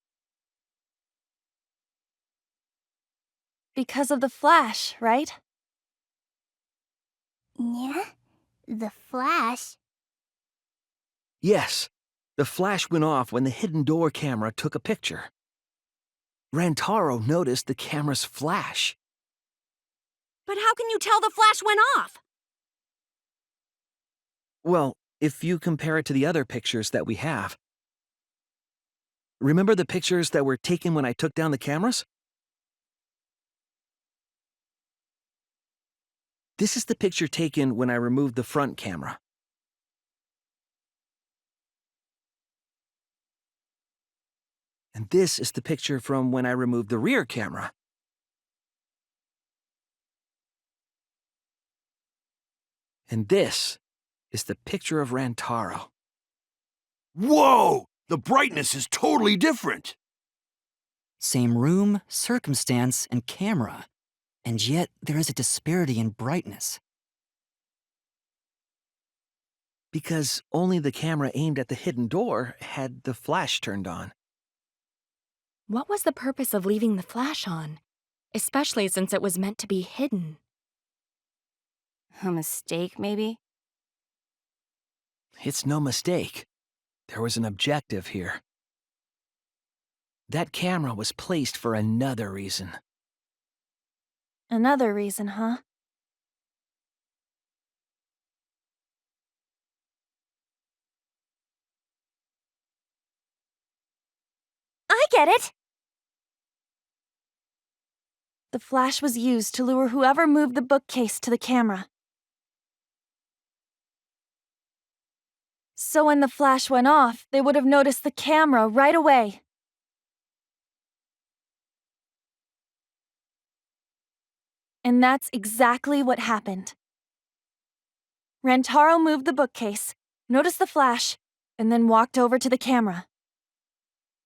Because of the flash, right? Yeah? The flash? Yes, the flash went off when the hidden door camera took a picture. Rantaro noticed the camera's flash. But how can you tell the flash went off? Well, if you compare it to the other pictures that we have. Remember the pictures that were taken when I took down the cameras? This is the picture taken when I removed the front camera. And this is the picture from when I removed the rear camera. And this is the picture of Rantaro. Whoa! The brightness is totally different. Same room, circumstance, and camera. And yet, there is a disparity in brightness. Because only the camera aimed at the hidden door had the flash turned on. What was the purpose of leaving the flash on? Especially since it was meant to be hidden. A mistake, maybe? It's no mistake. There was an objective here. That camera was placed for another reason. Another reason, huh? I get it! The flash was used to lure whoever moved the bookcase to the camera. So when the flash went off, they would have noticed the camera right away. And that's exactly what happened. Rantaro moved the bookcase, noticed the flash, and then walked over to the camera.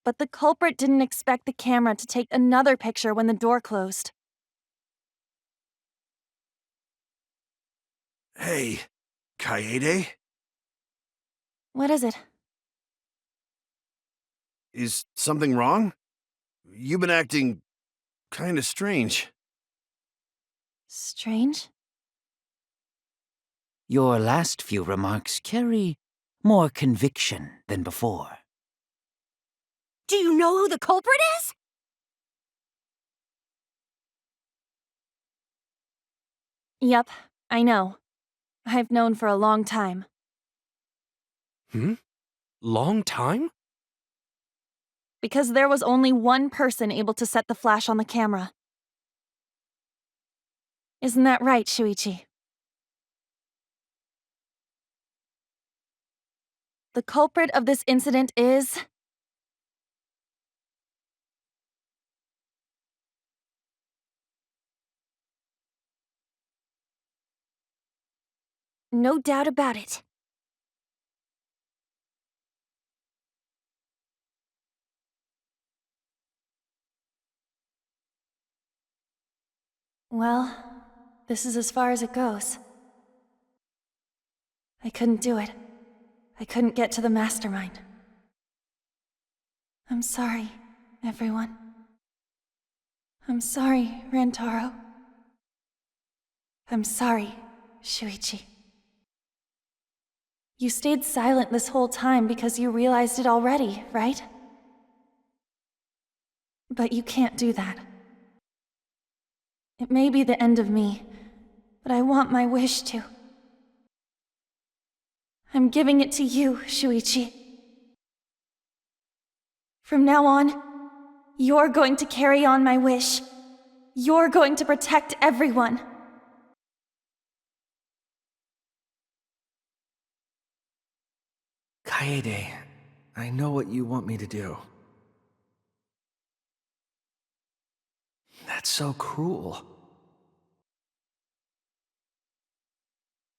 But the culprit didn't expect the camera to take another picture when the door closed. Hey, Kaede? What is it? Is something wrong? You've been acting kinda strange. Strange? Your last few remarks carry more conviction than before. Do you know who the culprit is? Yep, I know. I've known for a long time. Long time? Because there was only one person able to set the flash on the camera. Isn't that right, Shuichi? The culprit of this incident is... No doubt about it. Well, this is as far as it goes. I couldn't do it. I couldn't get to the mastermind. I'm sorry, everyone. I'm sorry, Rantaro. I'm sorry, Shuichi. You stayed silent this whole time because you realized it already, right? But you can't do that. It may be the end of me, but I want my wish to. I'm giving it to you, Shuichi. From now on, you're going to carry on my wish. You're going to protect everyone. Kaede, I know what you want me to do. That's so cruel.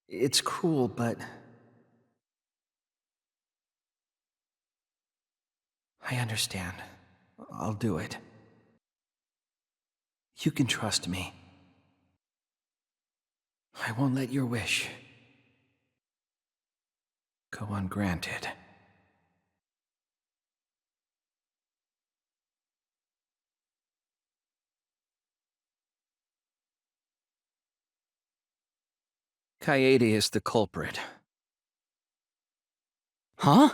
It's cruel, but... I understand. I'll do it. You can trust me. I won't let your wish go ungranted. Kaede is the culprit. Huh?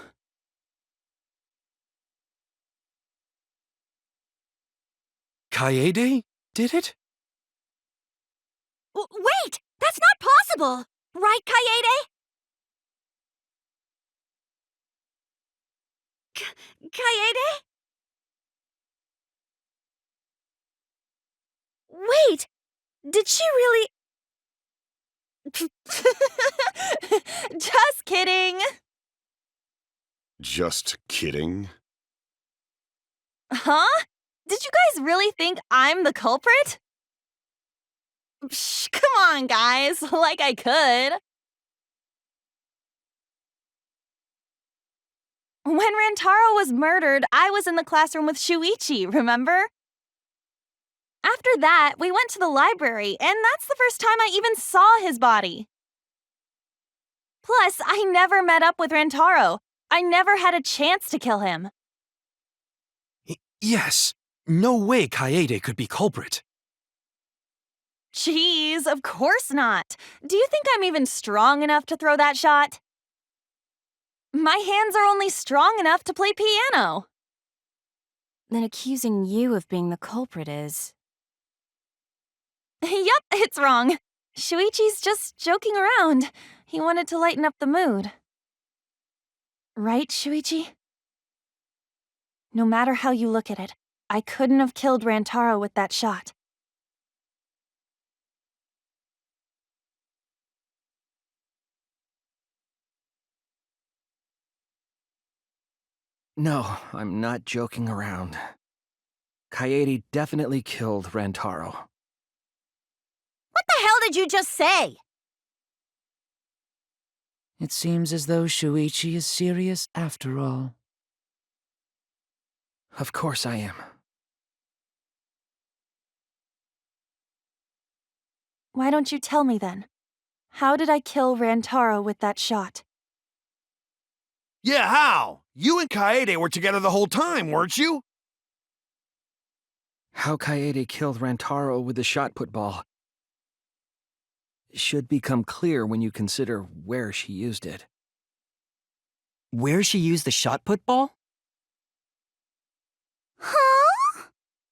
Kaede did it? Wait! That's not possible! Right, Kaede? Kaede? Wait! Did she really... Just kidding! Just kidding? Huh? Did you guys really think I'm the culprit? Psh, come on, guys. Like I could. When Rantaro was murdered, I was in the classroom with Shuichi, remember? After that, we went to the library, and that's the first time I even saw his body. Plus, I never met up with Rantaro. I never had a chance to kill him. Yes. No way Kaede could be culprit. Jeez, of course not. Do you think I'm even strong enough to throw that shot? My hands are only strong enough to play piano. Then accusing you of being the culprit is... Yup, it's wrong. Shuichi's just joking around. He wanted to lighten up the mood. Right, Shuichi? No matter how you look at it, I couldn't have killed Rantaro with that shot. No, I'm not joking around. Kaede definitely killed Rantaro. What the hell did you just say? It seems as though Shuichi is serious after all. Of course I am. Why don't you tell me then? How did I kill Rantaro with that shot? Yeah, how? You and Kaede were together the whole time, weren't you? How Kaede killed Rantaro with the shot put ball should become clear when you consider where she used it. Where she used the shot put ball? Huh?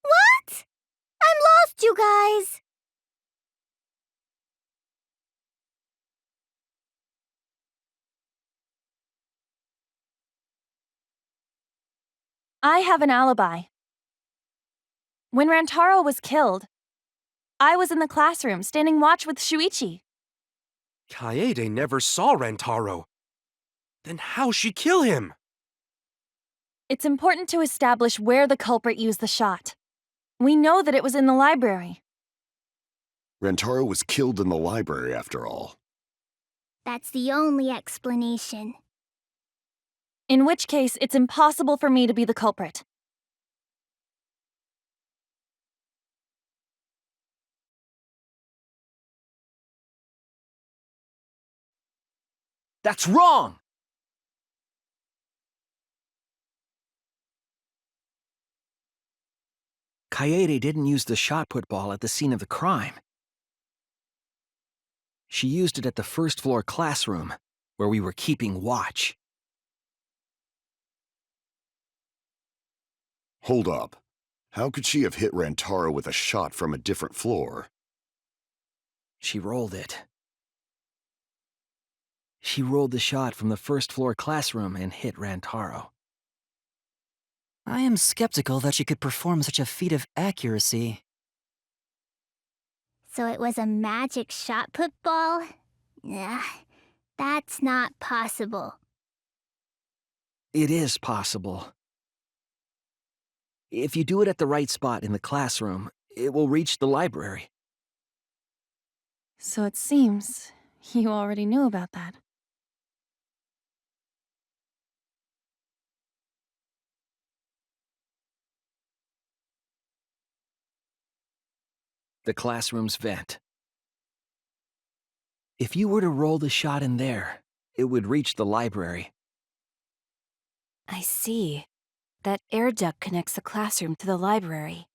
What? I'm lost, you guys. I have an alibi. When Rantaro was killed, I was in the classroom standing watch with Shuichi. Kaede never saw Rantaro. Then how'd she kill him? It's important to establish where the culprit used the shot. We know that it was in the library. Rantaro was killed in the library, after all. That's the only explanation. In which case, it's impossible for me to be the culprit. That's wrong! Kaede didn't use the shot put ball at the scene of the crime. She used it at the first floor classroom, where we were keeping watch. Hold up. How could she have hit Rantaro with a shot from a different floor? She rolled it. She rolled the shot from the first floor classroom and hit Rantaro. I am skeptical that she could perform such a feat of accuracy. So it was a magic shot put ball? Ugh, that's not possible. It is possible. If you do it at the right spot in the classroom, it will reach the library. So it seems you already knew about that. The classroom's vent. If you were to roll the shot in there, it would reach the library. I see. That air duct connects the classroom to the library.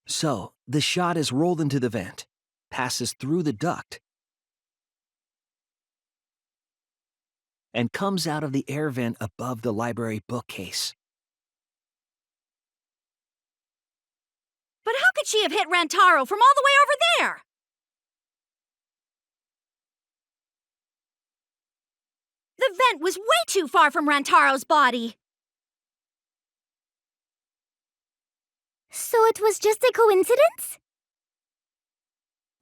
So, the shot is rolled into the vent, passes through the duct, and comes out of the air vent above the library bookcase. But how could she have hit Rantaro from all the way over there? The vent was way too far from Rantaro's body. So it was just a coincidence?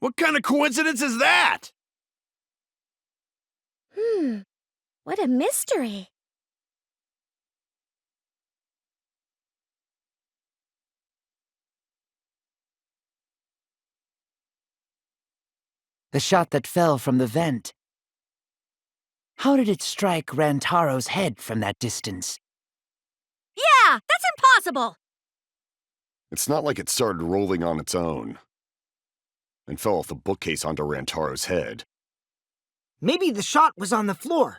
What kind of coincidence is that? What a mystery. The shot that fell from the vent. How did it strike Rantaro's head from that distance? Yeah, that's impossible! It's not like it started rolling on its own and fell off the bookcase onto Rantaro's head. Maybe the shot was on the floor.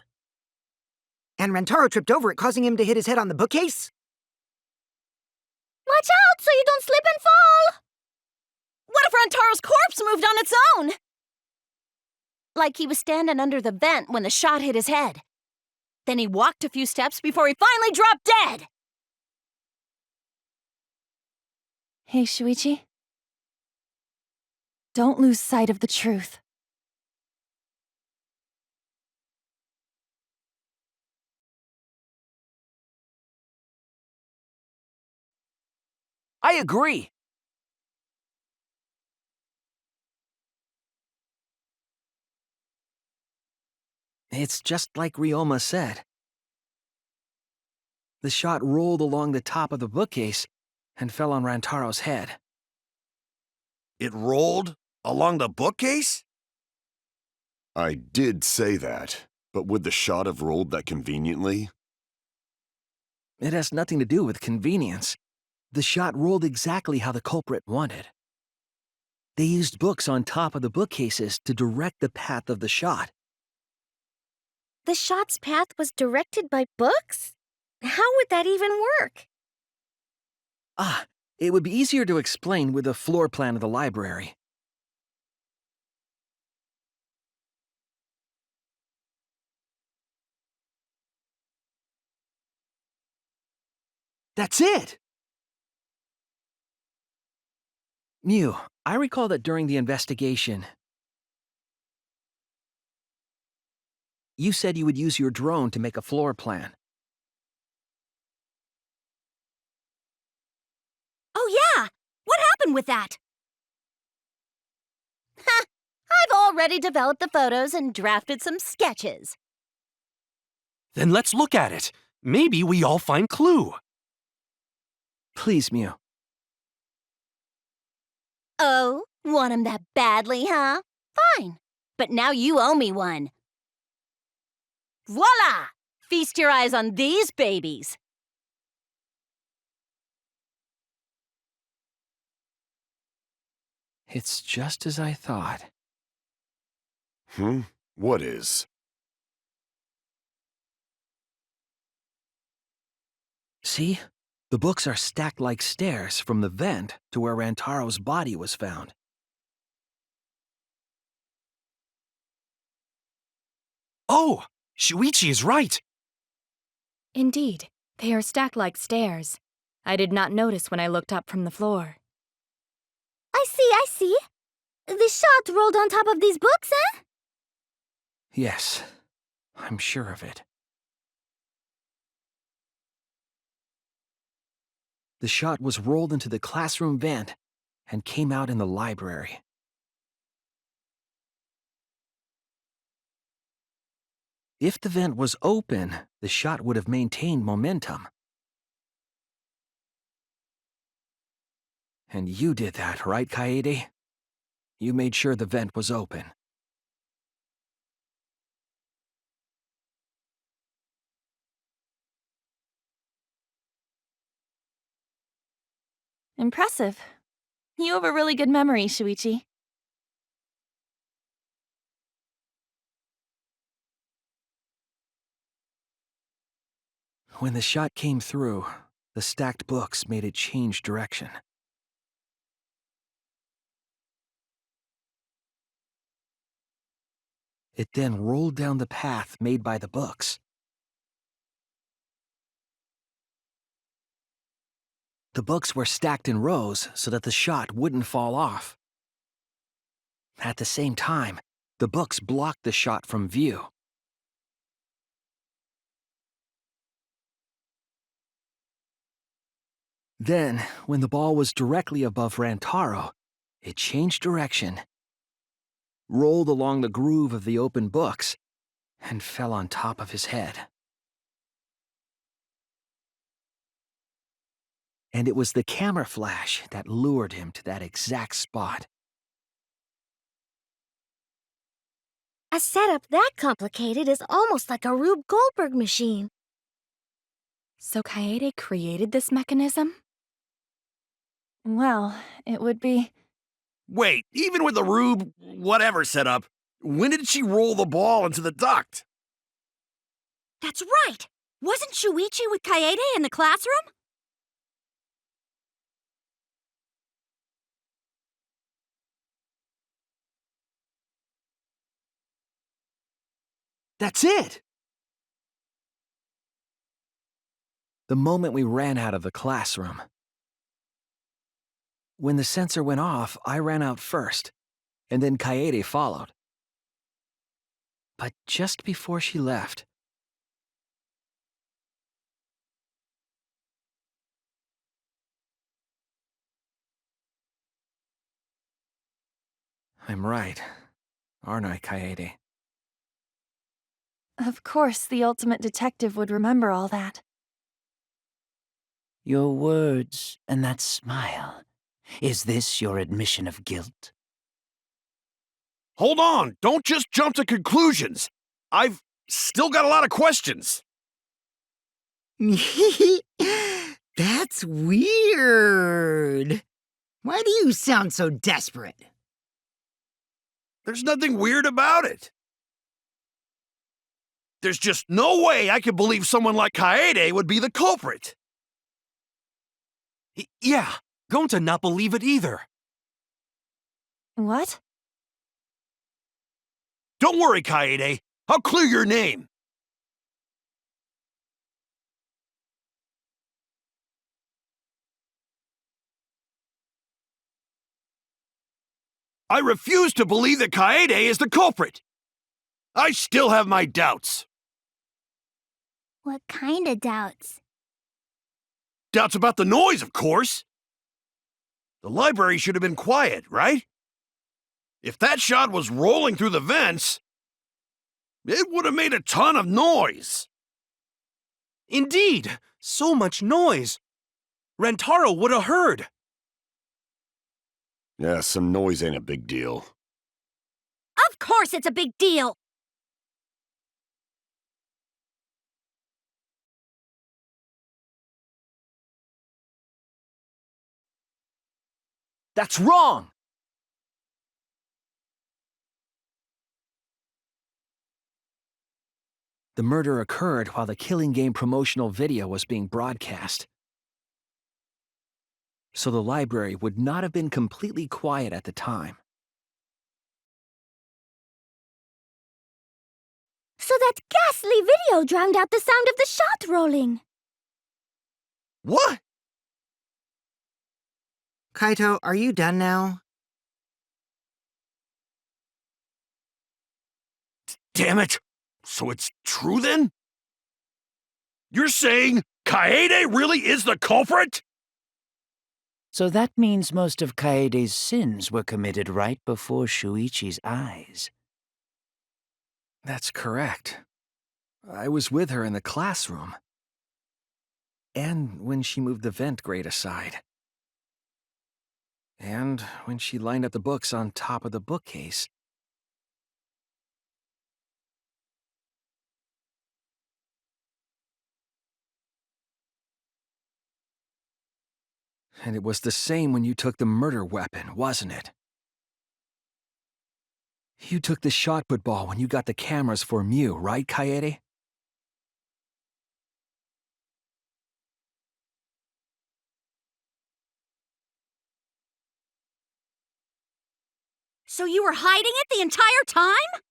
And Rantaro tripped over it, causing him to hit his head on the bookcase? Watch out so you don't slip and fall! What if Rantaro's corpse moved on its own? Like he was standing under the vent when the shot hit his head. Then he walked a few steps before he finally dropped dead! Hey, Shuichi. Don't lose sight of the truth. I agree. It's just like Ryoma said. the shot rolled along the top of the bookcase and fell on Rantaro's head. It rolled along the bookcase? I did say that, but would the shot have rolled that conveniently? It has nothing to do with convenience. The shot rolled exactly how the culprit wanted. They used books on top of the bookcases to direct the path of the shot. The shot's path was directed by books? How would that even work? It would be easier to explain with a floor plan of the library. That's it! Mew, I recall that during the investigation, you said you would use your drone to make a floor plan. Oh yeah! What happened with that? Ha! I've already developed the photos and drafted some sketches. Then let's look at it. Maybe we all find clue. Please, Mew. Oh, want 'em that badly, huh? Fine. But now you owe me one. Voila! Feast your eyes on these babies. It's just as I thought. What is? See? The books are stacked like stairs from the vent to where Rantaro's body was found. Oh! Shuichi is right! Indeed, they are stacked like stairs. I did not notice when I looked up from the floor. I see. The shot rolled on top of these books, eh? Yes, I'm sure of it. The shot was rolled into the classroom vent and came out in the library. If the vent was open, the shot would have maintained momentum. And you did that, right, Kaede? You made sure the vent was open. Impressive. You have a really good memory, Shuichi. When the shot came through, the stacked books made it change direction. It then rolled down the path made by the books. The books were stacked in rows so that the shot wouldn't fall off. At the same time, the books blocked the shot from view. Then, when the ball was directly above Rantaro, it changed direction, rolled along the groove of the open books, and fell on top of his head. And it was the camera flash that lured him to that exact spot. A setup that complicated is almost like a Rube Goldberg machine. So Kaede created this mechanism? Well, it would be... Wait, even with the Rube whatever setup, when did she roll the ball into the duct? That's right! Wasn't Shuichi with Kaede in the classroom? That's it! The moment we ran out of the classroom. When the sensor went off, I ran out first, and then Kaede followed. But just before she left, I'm right, aren't I, Kaede? Of course, the ultimate detective would remember all that. Your words and that smile. Is this your admission of guilt? Hold on! Don't just jump to conclusions! I've still got a lot of questions! That's weird. Why do you sound so desperate? There's nothing weird about it. There's just no way I could believe someone like Kaede would be the culprit. Yeah, going to not believe it either. What? Don't worry, Kaede. I'll clear your name. I refuse to believe that Kaede is the culprit. I still have my doubts. What kind of doubts? Doubts about the noise, of course. The library should have been quiet, right? If that shot was rolling through the vents, it would have made a ton of noise. Indeed, so much noise. Rentaro would have heard. Yeah, some noise ain't a big deal. Of course it's a big deal! That's wrong! The murder occurred while the Killing Game promotional video was being broadcast. So the library would not have been completely quiet at the time. So that ghastly video drowned out the sound of the shot rolling. What? Kaito, are you done now? Damn it! So it's true then? You're saying Kaede really is the culprit? So that means most of Kaede's sins were committed right before Shuichi's eyes. That's correct. I was with her in the classroom. And when she moved the vent grate aside. And when she lined up the books on top of the bookcase. And it was the same when you took the murder weapon, wasn't it? You took the shot put ball when you got the cameras for Mew, right, Kaede? So you were hiding it the entire time?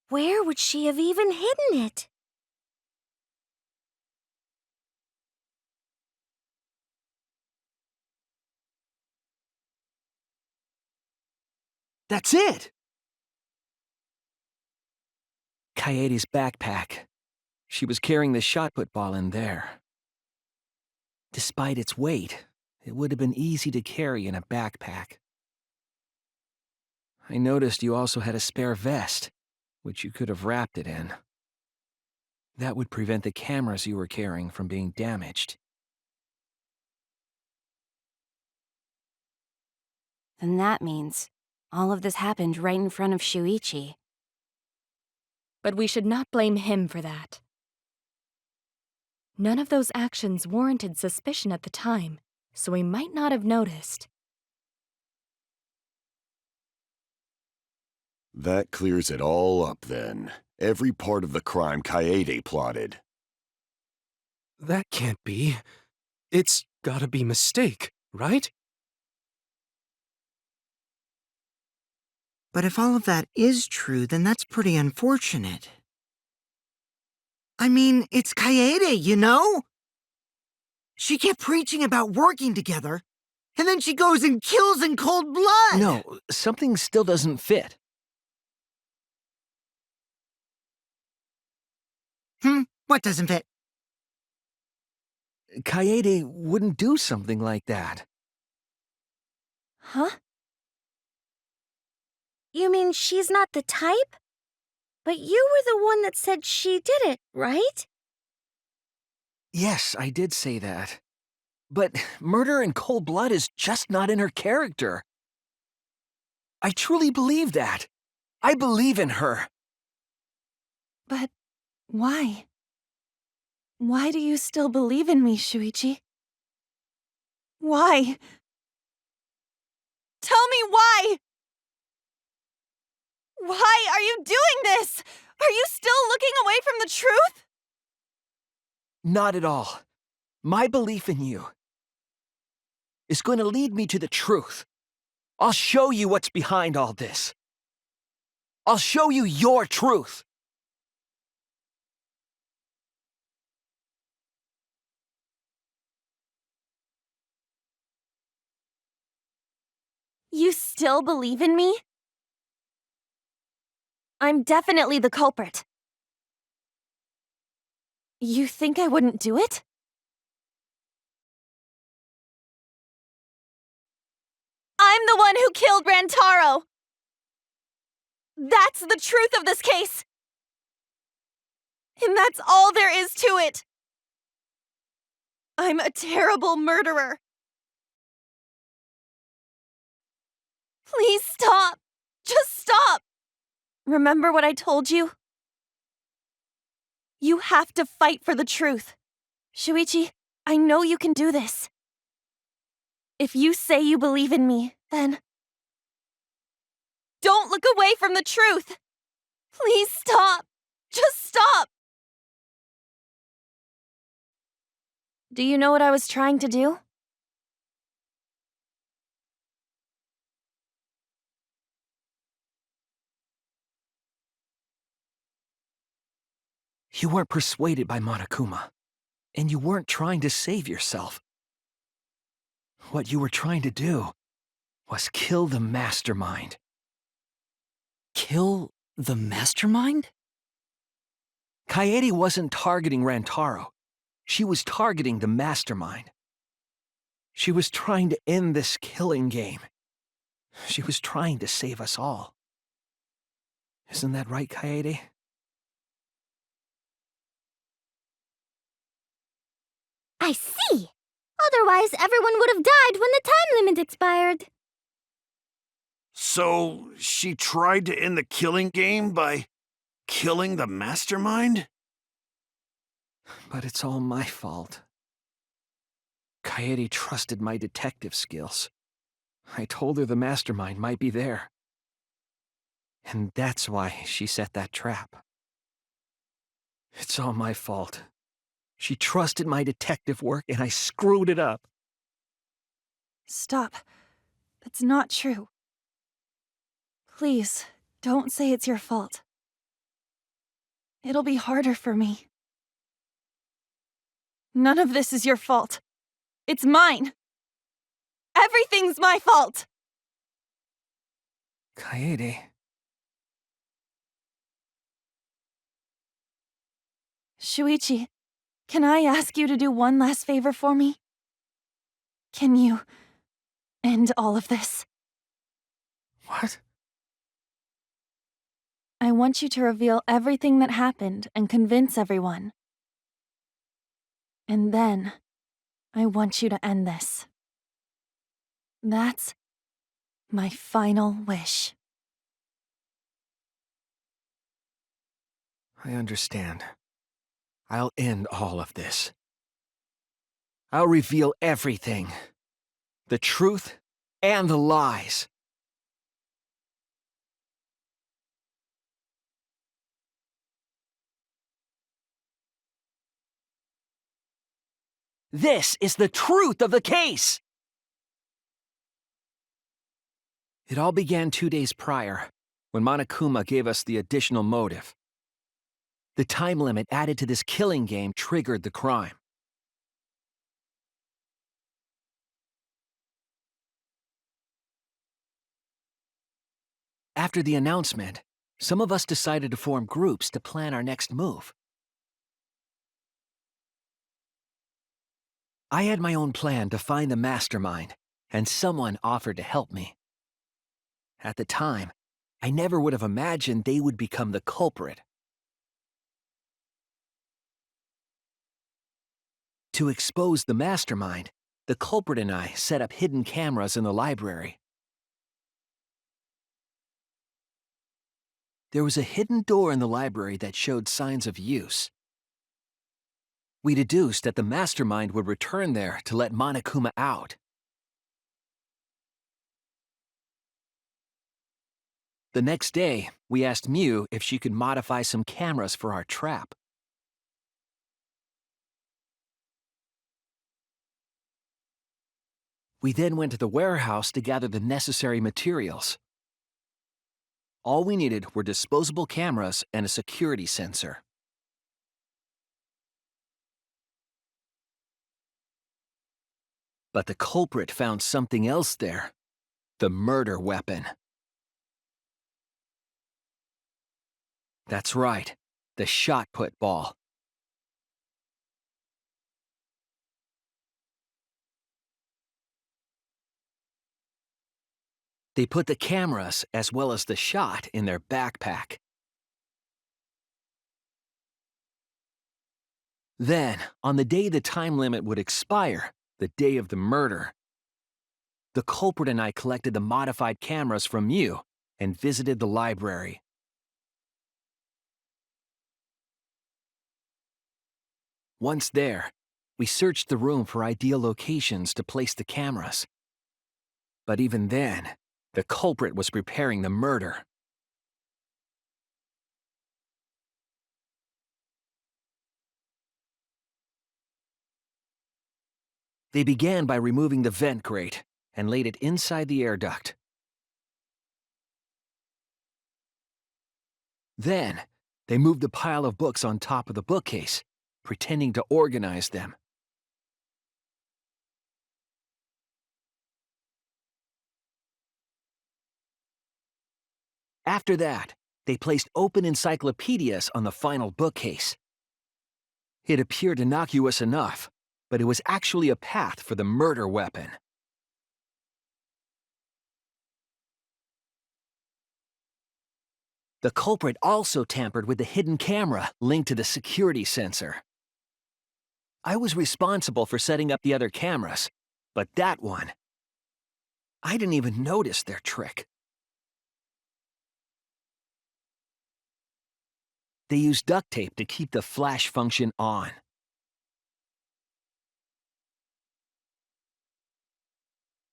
Where would she have even hidden it? That's it! Kaede's backpack. She was carrying the shot put ball in there. Despite its weight, it would have been easy to carry in a backpack. I noticed you also had a spare vest, which you could have wrapped it in. That would prevent the cameras you were carrying from being damaged. Then that means all of this happened right in front of Shuichi. But we should not blame him for that. None of those actions warranted suspicion at the time, so we might not have noticed. That clears it all up then. Every part of the crime Kaede plotted. That can't be. It's gotta be mistake, right? But if all of that is true, then that's pretty unfortunate. I mean, it's Kaede, you know? She kept preaching about working together, and then she goes and kills in cold blood! No, something still doesn't fit. What doesn't fit? Kaede wouldn't do something like that. Huh? You mean she's not the type? But you were the one that said she did it, right? Yes, I did say that. But murder in cold blood is just not in her character. I truly believe that. I believe in her. But why? Why do you still believe in me, Shuichi? Why? Tell me why! Why are you doing this? Are you still looking away from the truth? Not at all. My belief in you is going to lead me to the truth. I'll show you what's behind all this. I'll show you your truth. You still believe in me? I'm definitely the culprit. You think I wouldn't do it? I'm the one who killed Rantaro! That's the truth of this case! And that's all there is to it! I'm a terrible murderer! Please stop! Just stop! Remember what I told you? You have to fight for the truth. Shuichi, I know you can do this. If you say you believe in me, then... don't look away from the truth! Please stop! Just stop! Do you know what I was trying to do? You weren't persuaded by Monokuma, and you weren't trying to save yourself. What you were trying to do was kill the mastermind. Kill the mastermind? Kaede wasn't targeting Rantaro. She was targeting the mastermind. She was trying to end this killing game. She was trying to save us all. Isn't that right, Kaede? I see! Otherwise, everyone would have died when the time limit expired. So, she tried to end the killing game by killing the mastermind? But it's all my fault. Kaede trusted my detective skills. I told her the mastermind might be there. And that's why she set that trap. It's all my fault. She trusted my detective work and I screwed it up. Stop. That's not true. Please, don't say it's your fault. It'll be harder for me. None of this is your fault. It's mine. Everything's my fault! Kaede. Shuichi, can I ask you to do one last favor for me? Can you end all of this? What? I want you to reveal everything that happened and convince everyone. And then, I want you to end this. That's my final wish. I understand. I'll end all of this. I'll reveal everything. The truth and the lies. This is the truth of the case! It all began 2 days prior, when Monokuma gave us the additional motive. The time limit added to this killing game triggered the crime. After the announcement, some of us decided to form groups to plan our next move. I had my own plan to find the mastermind, and someone offered to help me. At the time, I never would have imagined they would become the culprit. To expose the mastermind, the culprit and I set up hidden cameras in the library. There was a hidden door in the library that showed signs of use. We deduced that the mastermind would return there to let Monokuma out. The next day, we asked Mew if she could modify some cameras for our trap. We then went to the warehouse to gather the necessary materials. All we needed were disposable cameras and a security sensor. But the culprit found something else there: the murder weapon. That's right, the shot put ball. They put the cameras as well as the shot in their backpack. Then, on the day the time limit would expire, the day of the murder, the culprit and I collected the modified cameras from Mew and visited the library. Once there, we searched the room for ideal locations to place the cameras. But even then, the culprit was preparing the murder. They began by removing the vent grate and laid it inside the air duct. Then, they moved a pile of books on top of the bookcase, pretending to organize them. After that, they placed open encyclopedias on the final bookcase. It appeared innocuous enough, but it was actually a path for the murder weapon. The culprit also tampered with the hidden camera linked to the security sensor. I was responsible for setting up the other cameras, but that one, I didn't even notice their trick. They used duct tape to keep the flash function on.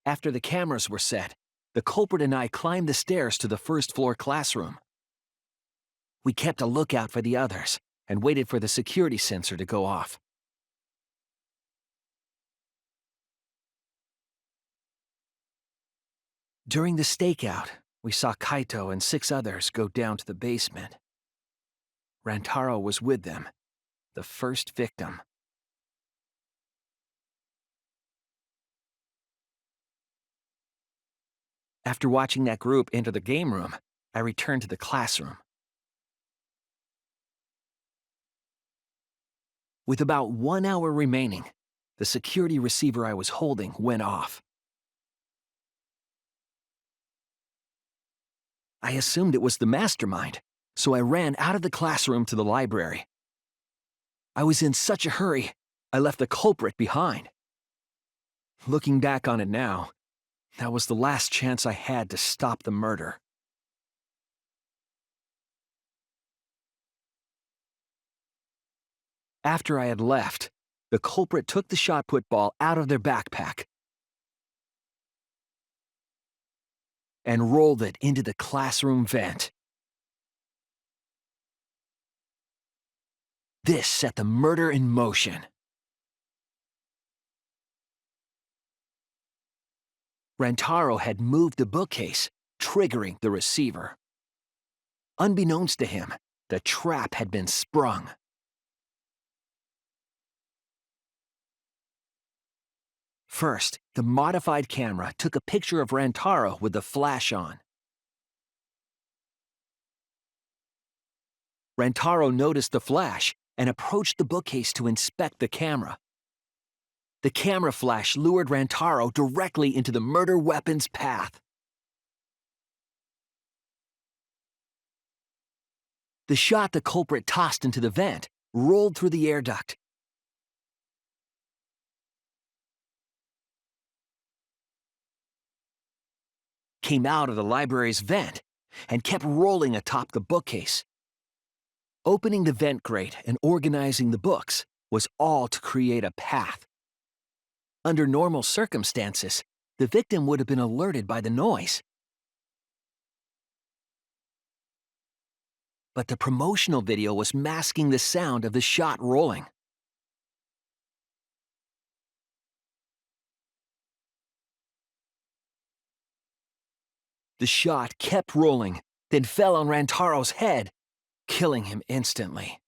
After the cameras were set, the culprit and I climbed the stairs to the first-floor classroom. We kept a lookout for the others and waited for the security sensor to go off. During the stakeout, we saw Kaito and 6 others go down to the basement. Rantaro was with them, the first victim. After watching that group enter the game room, I returned to the classroom. With about 1 hour remaining, the security receiver I was holding went off. I assumed it was the mastermind, so I ran out of the classroom to the library. I was in such a hurry, I left the culprit behind. Looking back on it now, that was the last chance I had to stop the murder. After I had left, the culprit took the shot put ball out of their backpack and rolled it into the classroom vent. This set the murder in motion. Rantaro had moved the bookcase, triggering the receiver. Unbeknownst to him, the trap had been sprung. First, the modified camera took a picture of Rantaro with the flash on. Rantaro noticed the flash and approached the bookcase to inspect the camera. The camera flash lured Rantaro directly into the murder weapon's path. The shot the culprit tossed into the vent rolled through the air duct. came out of the library's vent and kept rolling atop the bookcase. Opening the vent grate and organizing the books was all to create a path. Under normal circumstances, the victim would have been alerted by the noise. But the promotional video was masking the sound of the shot rolling. The shot kept rolling, then fell on Rantaro's head, killing him instantly.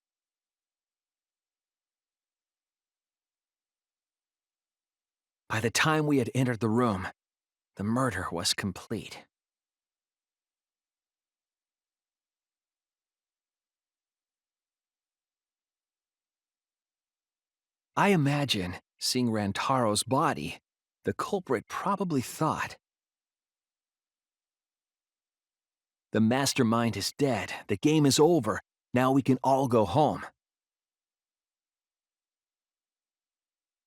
By the time we had entered the room, the murder was complete. I imagine, seeing Rantaro's body, the culprit probably thought, "The mastermind is dead, the game is over, now we can all go home."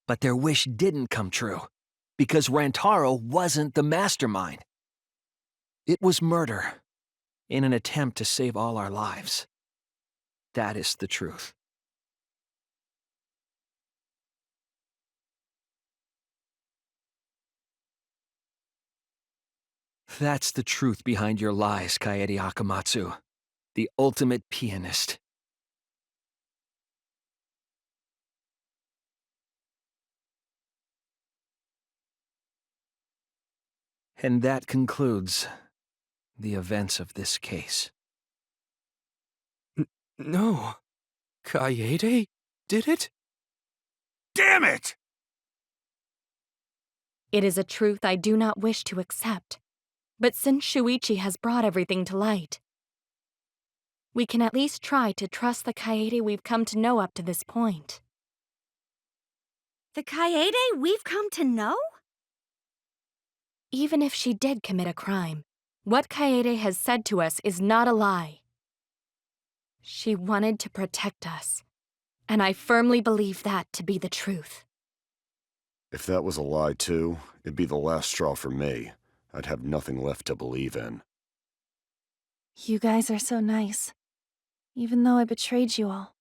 But their wish didn't come true, because Rantaro wasn't the mastermind. It was murder, in an attempt to save all our lives. That is the truth. That's the truth behind your lies, Kaede Akamatsu, the ultimate pianist. And that concludes the events of this case. No. Kaede did it? Damn it! It is a truth I do not wish to accept. But since Shuichi has brought everything to light, we can at least try to trust the Kaede we've come to know up to this point. The Kaede we've come to know? Even if she did commit a crime, what Kaede has said to us is not a lie. She wanted to protect us, and I firmly believe that to be the truth. If that was a lie too, it'd be the last straw for me. I'd have nothing left to believe in. You guys are so nice, even though I betrayed you all.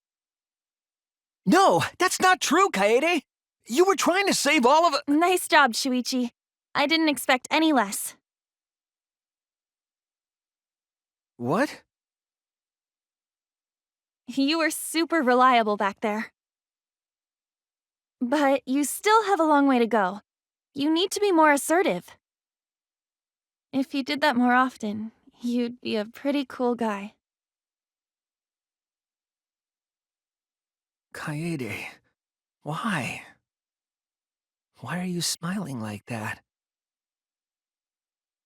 No, that's not true, Kaede! You were trying to save all of it. Nice job, Shuichi. I didn't expect any less. What? You were super reliable back there. But you still have a long way to go. You need to be more assertive. If you did that more often, you'd be a pretty cool guy. Kaede, why? Why are you smiling like that?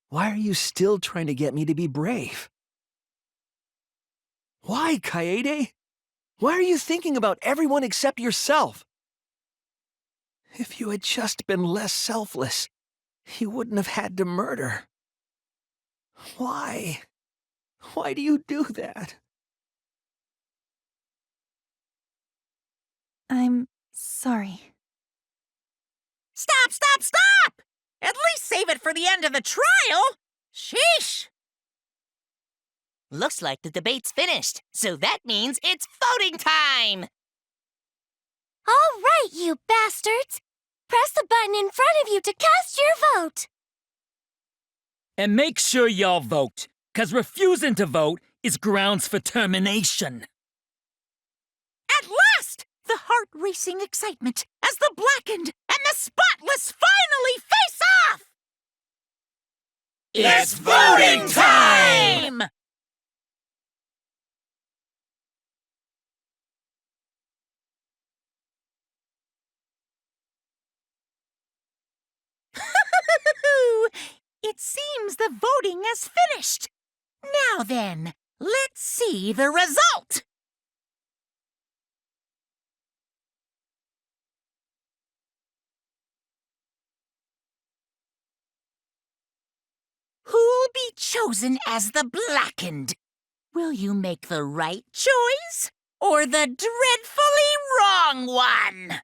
Why are you still trying to get me to be brave? Why, Kaede? Why are you thinking about everyone except yourself? If you had just been less selfless, you wouldn't have had to murder. Why? Why do you do that? I'm sorry. Stop, stop, stop! At least save it for the end of the trial! Sheesh! Looks like the debate's finished, so that means it's voting time! All right, you bastards! Press the button in front of you to cast your vote! And make sure y'all vote, 'cause refusing to vote is grounds for termination. At last! The heart-racing excitement as the blackened and the spotless finally face off! It's voting time! It seems the voting has finished. Now then, let's see the result. Who'll be chosen as the blackened? Will you make the right choice or the dreadfully wrong one?